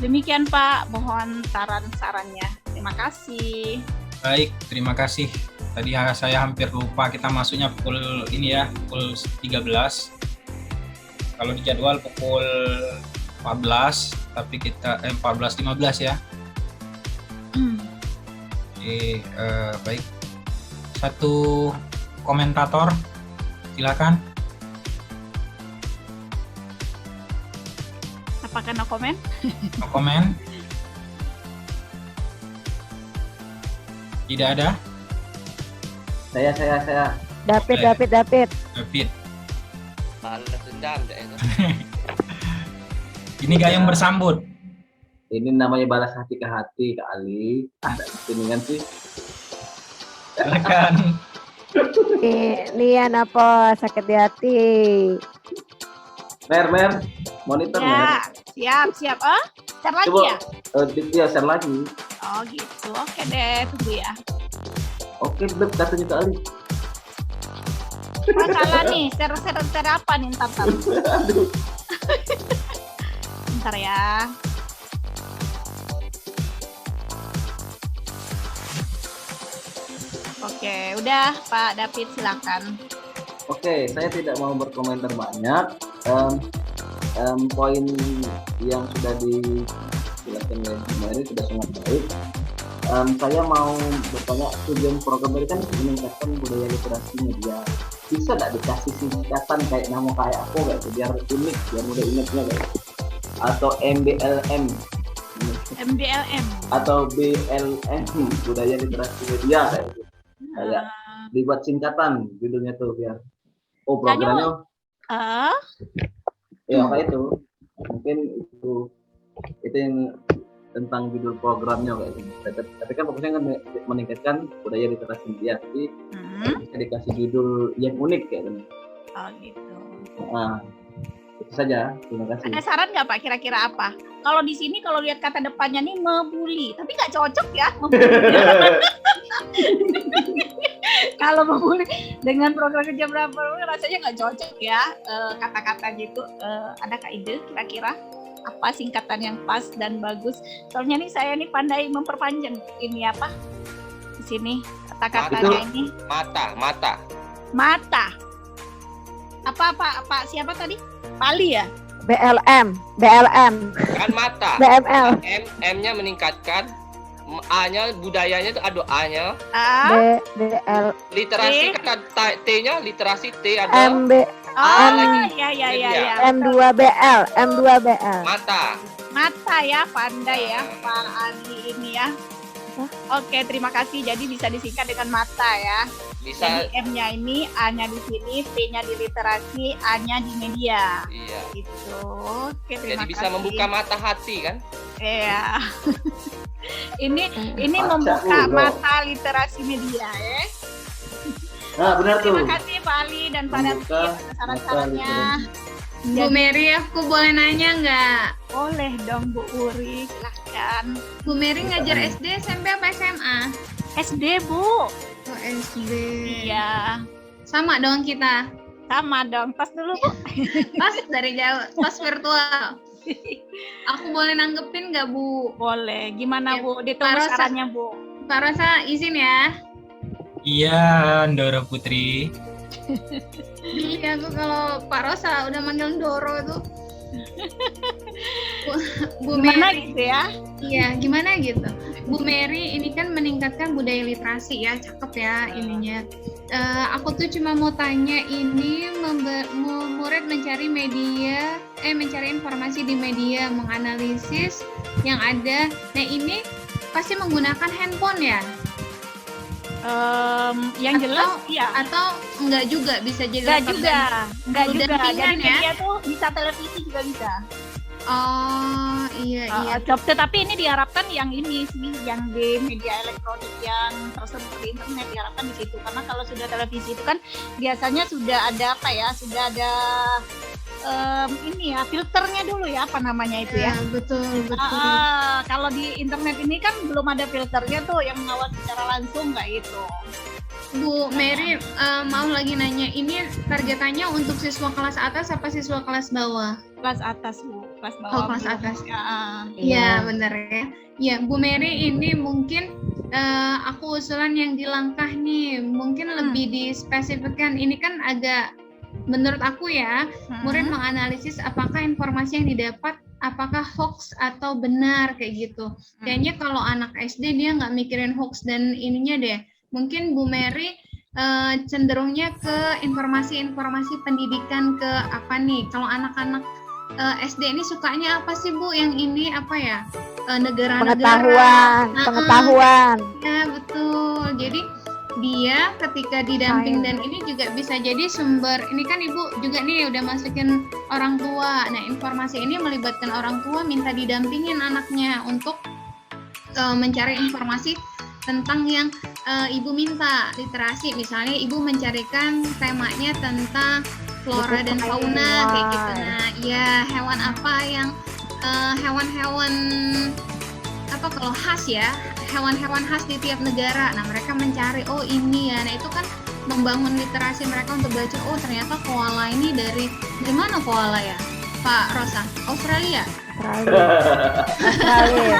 Demikian Pak, mohon saran-sarannya. Terima kasih.
Baik, terima kasih. Tadi saya hampir lupa, kita masuknya pukul 13. Kalau di jadwal pukul 14, tapi kita 14.15 ya. Oke, baik. Satu komentator, silakan.
Apakah no comment?
No comment. Tidak ada.
Saya.
David.
David.
Balas dendam deh itu.
Ini gayung bersambut.
Ini namanya balas hati ke hati, Kak Ali. Ada kepentingan sih.
Silakan.
Ini apa sakit di hati.
Mer, monitor Mer.
Ya, siap. Oh, share lagi
Coba,
ya?
dia share lagi.
Oh gitu. Oke deh, tunggu ya.
Oke, Beb, katanya Kak Ali.
Masalah nih, share apa nih ntar.
Aduh.
Bentar ya. Oke, udah Pak David silakan.
Oke, saya tidak mau berkomentar banyak. Poin yang sudah dijelaskan oleh Bu Mary sudah sangat baik. Saya mau bertanya, tujuan program ini kan meningkatkan budaya literasi media. Bisa nggak dikasih singkatan kayak nama kayak aku kayak gitu, biar unik, biar mudah ingatnya kayak gitu. Atau MBLM atau BLM, budaya literasi media kayak gitu. Kayak dibuat singkatan judulnya tuh biar programnya ya apa itu mungkin itu yang tentang judul programnya kayak gitu. Tapi kan fokusnya kan meningkatkan budaya literasi media, jadi bisa dikasih judul yang unik kayak gitu.
Oh gitu.
Nah, itu saja. Terima kasih.
Ada saran nggak Pak kira-kira apa? Kalau di sini kalau lihat kata depannya nih membuli, tapi nggak cocok ya membuli. Kalau membuli dengan program kerja berapa rasanya nggak cocok ya kata-kata gitu. Adakah ide kira-kira apa singkatan yang pas dan bagus? Soalnya nih saya nih pandai memperpanjang ini apa di sini kata-katanya ini. Mata. Apa siapa tadi? Pali ya?
BLM.
Kan mata.
BML.
M-nya meningkatkan, A-nya budayanya itu ada A-nya.
BL.
Literasi kata T-nya literasi T ada.
MB.
Ya.
M2BL.
Mata ya, pandai ya Pak Andi ini ya. Oke, terima kasih. Jadi bisa disingkat dengan mata ya.
Bisa.
Jadi M-nya ini, A-nya di sini, T-nya di literasi, A-nya di media.
Iya.
Gitu. Oke, terima
Jadi
kasih.
bisa membuka mata hati kan?
Iya. ini
Baca
membuka
dulu.
mata literasi media ya.
Nah, benar tuh.
Terima kasih Pak Ali dan Pak David
Membuka
atas saran-sarannya.
Bu Mary, aku boleh nanya nggak?
Boleh dong Bu Uri, silahkan.
Bu Mary ngajar SD, SMP, apa SMA?
SD Bu.
Oh, SD.
Iya.
Sama dong kita.
Sama dong. Tos dulu Bu.
Pas dari jauh, pas virtual. Aku boleh nanggepin nggak Bu?
Boleh. Gimana
Ya,
Bu? Ditunggu
Pak Rosa.
sarannya Bu.
Pak Rosa izin ya.
Iya, Ndoro Putri.
Gili aku kalau Pak Rosa udah manggil Doro itu. Bu
Gimana
Mary,
gitu ya?
iya gimana gitu. Bu Mary ini kan meningkatkan budaya literasi ya, cakep ya ininya. Aku tuh cuma mau tanya ini murid mencari media, mencari informasi di media, menganalisis yang ada. Nah ini pasti menggunakan handphone ya?
Yang jelas iya.
Atau enggak juga bisa jadi
Enggak
Udah
juga. Jadi
ringan ya?
media tuh bisa televisi juga bisa.
Oh iya.
Tetapi ini diharapkan yang ini sih, yang di media elektronik yang tersebar di internet diharapkan di situ. Karena kalau sudah televisi itu kan biasanya sudah ada apa ya? Sudah ada ini ya filternya dulu ya, apa namanya itu ya?
Betul.
Kalau di internet ini kan belum ada filternya tuh yang mengawal secara langsung kayak gitu.
Bu Mary mau lagi nanya, ini targetannya untuk siswa kelas atas apa siswa kelas bawah?
Kelas atas Bu, kelas bawah.
Oh, kelas
Bu.
atas.
Ya.
Iya benar ya. Ya Bu Mary, ini mungkin aku usulan yang di langkah nih, mungkin lebih dispesifikkan. Ini kan agak, menurut aku ya, murid menganalisis apakah informasi yang didapat apakah hoax atau benar kayak gitu. Kayaknya kalau anak SD dia nggak mikirin hoax dan ininya deh. Mungkin Bu Mary cenderungnya ke informasi-informasi pendidikan ke apa nih? Kalau anak-anak SD ini sukanya apa sih Bu? Yang ini apa ya? Negara-negara.
Pengetahuan.
Ya betul. Jadi dia ketika didamping dan ini juga bisa jadi sumber, ini kan Ibu juga nih udah masukin orang tua. Nah, informasi ini melibatkan orang tua minta didampingin anaknya untuk mencari informasi tentang yang Ibu minta, literasi. Misalnya Ibu mencarikan temanya tentang flora dan fauna kayak gitu. Nah, ya hewan apa yang hewan-hewan apa kalau khas ya, hewan-hewan khas di tiap negara. Nah, mereka mencari, oh ini ya. Nah, itu kan membangun literasi mereka untuk baca, oh ternyata koala ini dari mana koala ya, Pak Rosa? Australia?
Australia.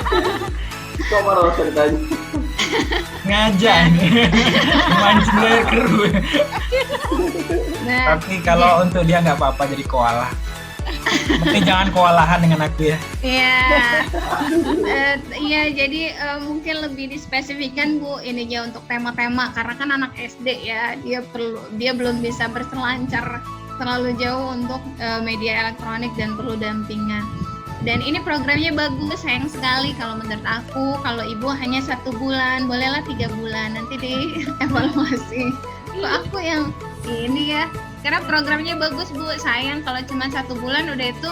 Kok marah ceritanya?
Ngajak mancing dari keru.
Nah,
Tapi kalau untuk dia nggak apa-apa jadi koala. Tapi jangan kewalahan dengan aku ya.
Iya, jadi mungkin lebih dispesifikkan Bu ini ya untuk tema-tema, karena kan anak SD ya, dia belum bisa berselancar terlalu jauh untuk media elektronik dan perlu dampingan. Dan ini programnya bagus, sayang sekali kalau menurut aku, kalau Ibu hanya 1 bulan, bolehlah 3 bulan, nanti dievaluasi. Kok aku yang ini ya, karena programnya bagus Bu, sayang kalau cuma 1 bulan udah itu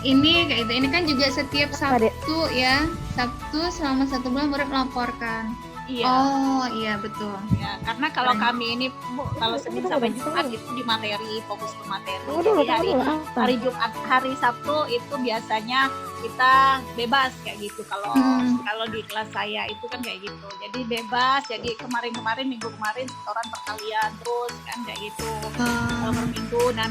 ini kayak itu. Ini kan juga setiap Sabtu ya, Sabtu selama 1 bulan murid melaporkan.
Iya.
Oh iya betul.
Ya, karena kalau kami ini Bu, kalau Senin sampai Jumat itu di materi, fokus ke materi. Jadi hari Jumat, hari Sabtu itu biasanya kita bebas kayak gitu. Kalau di kelas saya itu kan kayak gitu. Jadi bebas. Jadi minggu kemarin setoran perkalian terus kan kayak gitu. Per minggu, nah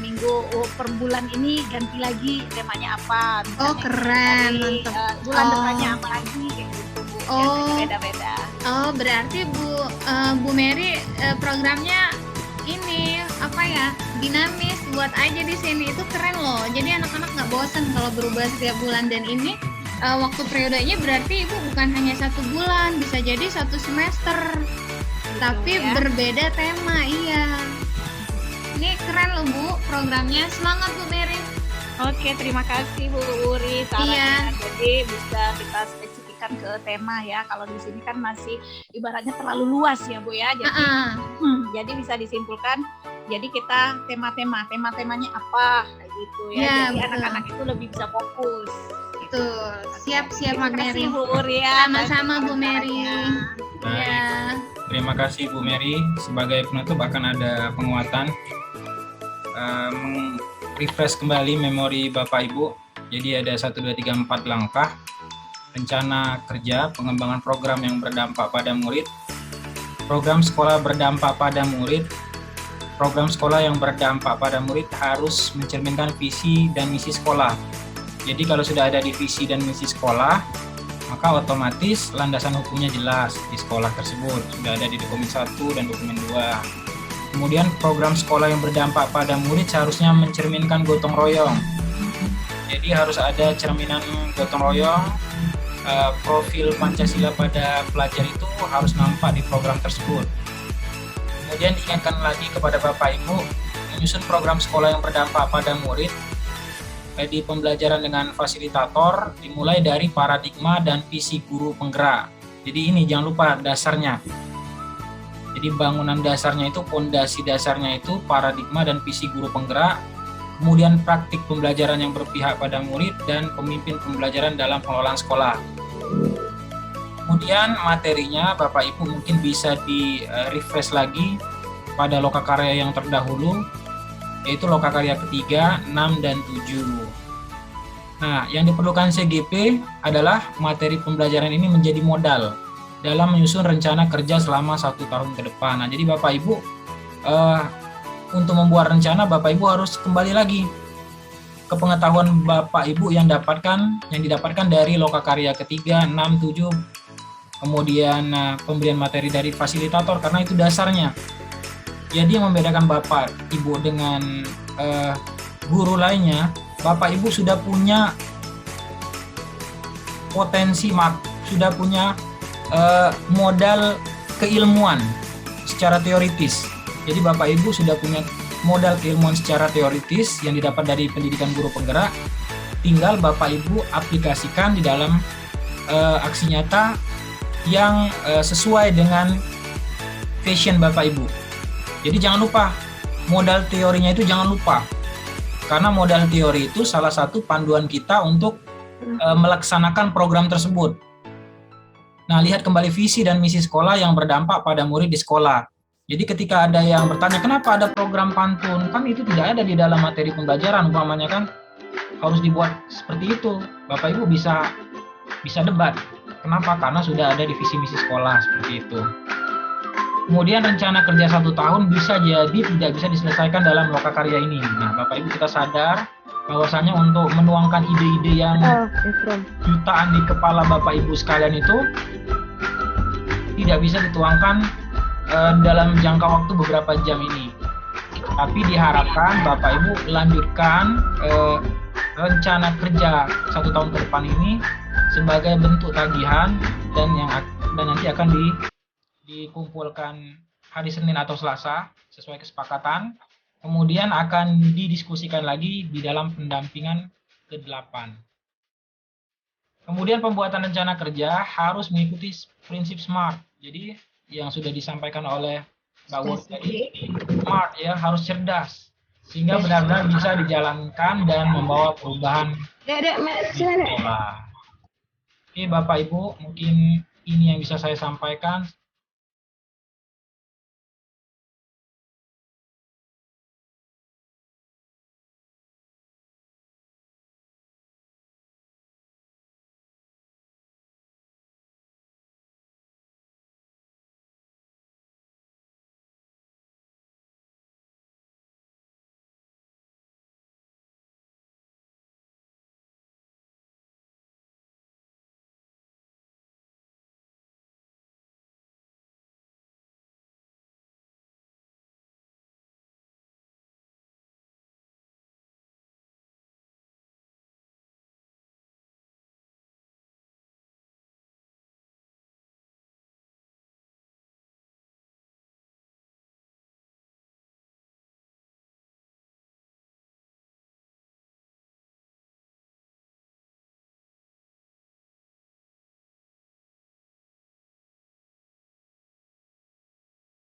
per bulan ini ganti lagi temanya apa.
Oh keren. Mantap.
Bulan depannya apa lagi kayak gitu Bu.
Oh.
Beda-beda.
Oh berarti Bu Mary programnya ini apa ya, dinamis, buat aja di sini, itu keren loh. Jadi anak-anak nggak bosan kalau berubah setiap bulan. Dan ini waktu periodenya berarti Ibu bukan hanya 1 bulan, bisa jadi 1 semester, tapi
ya.
berbeda tema. Iya, ini keren loh Bu programnya. Semangat Bu Mary.
Oke, terima kasih Bu Uri sarannya. Jadi bisa kita spesifikkan ke tema ya. Kalau di sini kan masih ibaratnya terlalu luas ya Bu ya. Jadi jadi bisa disimpulkan. Jadi kita temanya apa kayak gitu ya.
Ya,
jadi
betul.
anak-anak itu lebih bisa fokus.
Betul. Siap Bu
Terima
Mary.
kasih Bu Uri ya.
Sama-sama Bu Mary.
Baik.
Ya.
Terima kasih Bu Mary. Sebagai penutup akan ada penguatan, refresh kembali memori Bapak Ibu. Jadi ada 1, 2, 3, 4 langkah. Rencana kerja, pengembangan program yang berdampak pada murid, program sekolah berdampak pada murid. Program sekolah yang berdampak pada murid harus mencerminkan visi dan misi sekolah. Jadi kalau sudah ada di visi dan misi sekolah, maka otomatis landasan hukumnya jelas di sekolah tersebut. Sudah ada di dokumen 1 dan dokumen 2. Kemudian program sekolah yang berdampak pada murid seharusnya mencerminkan gotong royong. Jadi harus ada cerminan gotong royong, profil Pancasila pada pelajar itu harus nampak di program tersebut. Kemudian diingatkan lagi kepada Bapak Ibu, menyusun program sekolah yang berdampak pada murid di pembelajaran dengan fasilitator dimulai dari paradigma dan visi guru penggerak. Jadi ini jangan lupa dasarnya. Jadi bangunan dasarnya itu, fondasi dasarnya itu paradigma dan visi guru penggerak, kemudian praktik pembelajaran yang berpihak pada murid dan pemimpin pembelajaran dalam pengelolaan sekolah. Kemudian materinya Bapak Ibu mungkin bisa di-refresh lagi pada lokakarya yang terdahulu, yaitu lokakarya ketiga, 6, dan 7. Nah, yang diperlukan CGP adalah materi pembelajaran ini menjadi modal dalam menyusun rencana kerja selama 1 tahun ke depan. Nah, jadi Bapak Ibu untuk membuat rencana, Bapak Ibu harus kembali lagi ke pengetahuan Bapak Ibu yang didapatkan dari lokakarya ketiga, 6, 7, kemudian pemberian materi dari fasilitator, karena itu dasarnya. Jadi yang membedakan Bapak Ibu dengan guru lainnya, Bapak Ibu sudah punya potensi, sudah punya modal keilmuan secara teoritis. Jadi Bapak Ibu sudah punya modal keilmuan secara teoritis yang didapat dari pendidikan guru penggerak. Tinggal Bapak Ibu aplikasikan di dalam aksi nyata yang sesuai dengan passion Bapak Ibu. Jadi jangan lupa, modal teorinya itu jangan lupa. Karena modal teori itu salah satu panduan kita untuk melaksanakan program tersebut. Nah, lihat kembali visi dan misi sekolah yang berdampak pada murid di sekolah. Jadi ketika ada yang bertanya, kenapa ada program pantun? Kan itu tidak ada di dalam materi pembelajaran, umpamanya kan harus dibuat seperti itu. Bapak Ibu bisa debat. Kenapa? Karena sudah ada di visi misi sekolah seperti itu. Kemudian rencana kerja 1 tahun bisa jadi tidak bisa diselesaikan dalam lokakarya ini. Nah, Bapak Ibu kita sadar bahwasanya untuk menuangkan ide-ide yang jutaan di kepala Bapak Ibu sekalian itu tidak bisa dituangkan dalam jangka waktu beberapa jam ini. Tapi diharapkan Bapak Ibu lanjutkan rencana kerja 1 tahun ke depan ini sebagai bentuk tagihan dan nanti akan dikumpulkan hari Senin atau Selasa sesuai kesepakatan. Kemudian akan didiskusikan lagi di dalam pendampingan ke-8. Kemudian pembuatan rencana kerja harus mengikuti prinsip SMART. Jadi yang sudah disampaikan oleh Mbak Wur tadi, SMART ya, harus cerdas sehingga benar-benar bisa dijalankan dan membawa perubahan di sekolah. Oke Bapak Ibu, mungkin ini yang bisa saya sampaikan.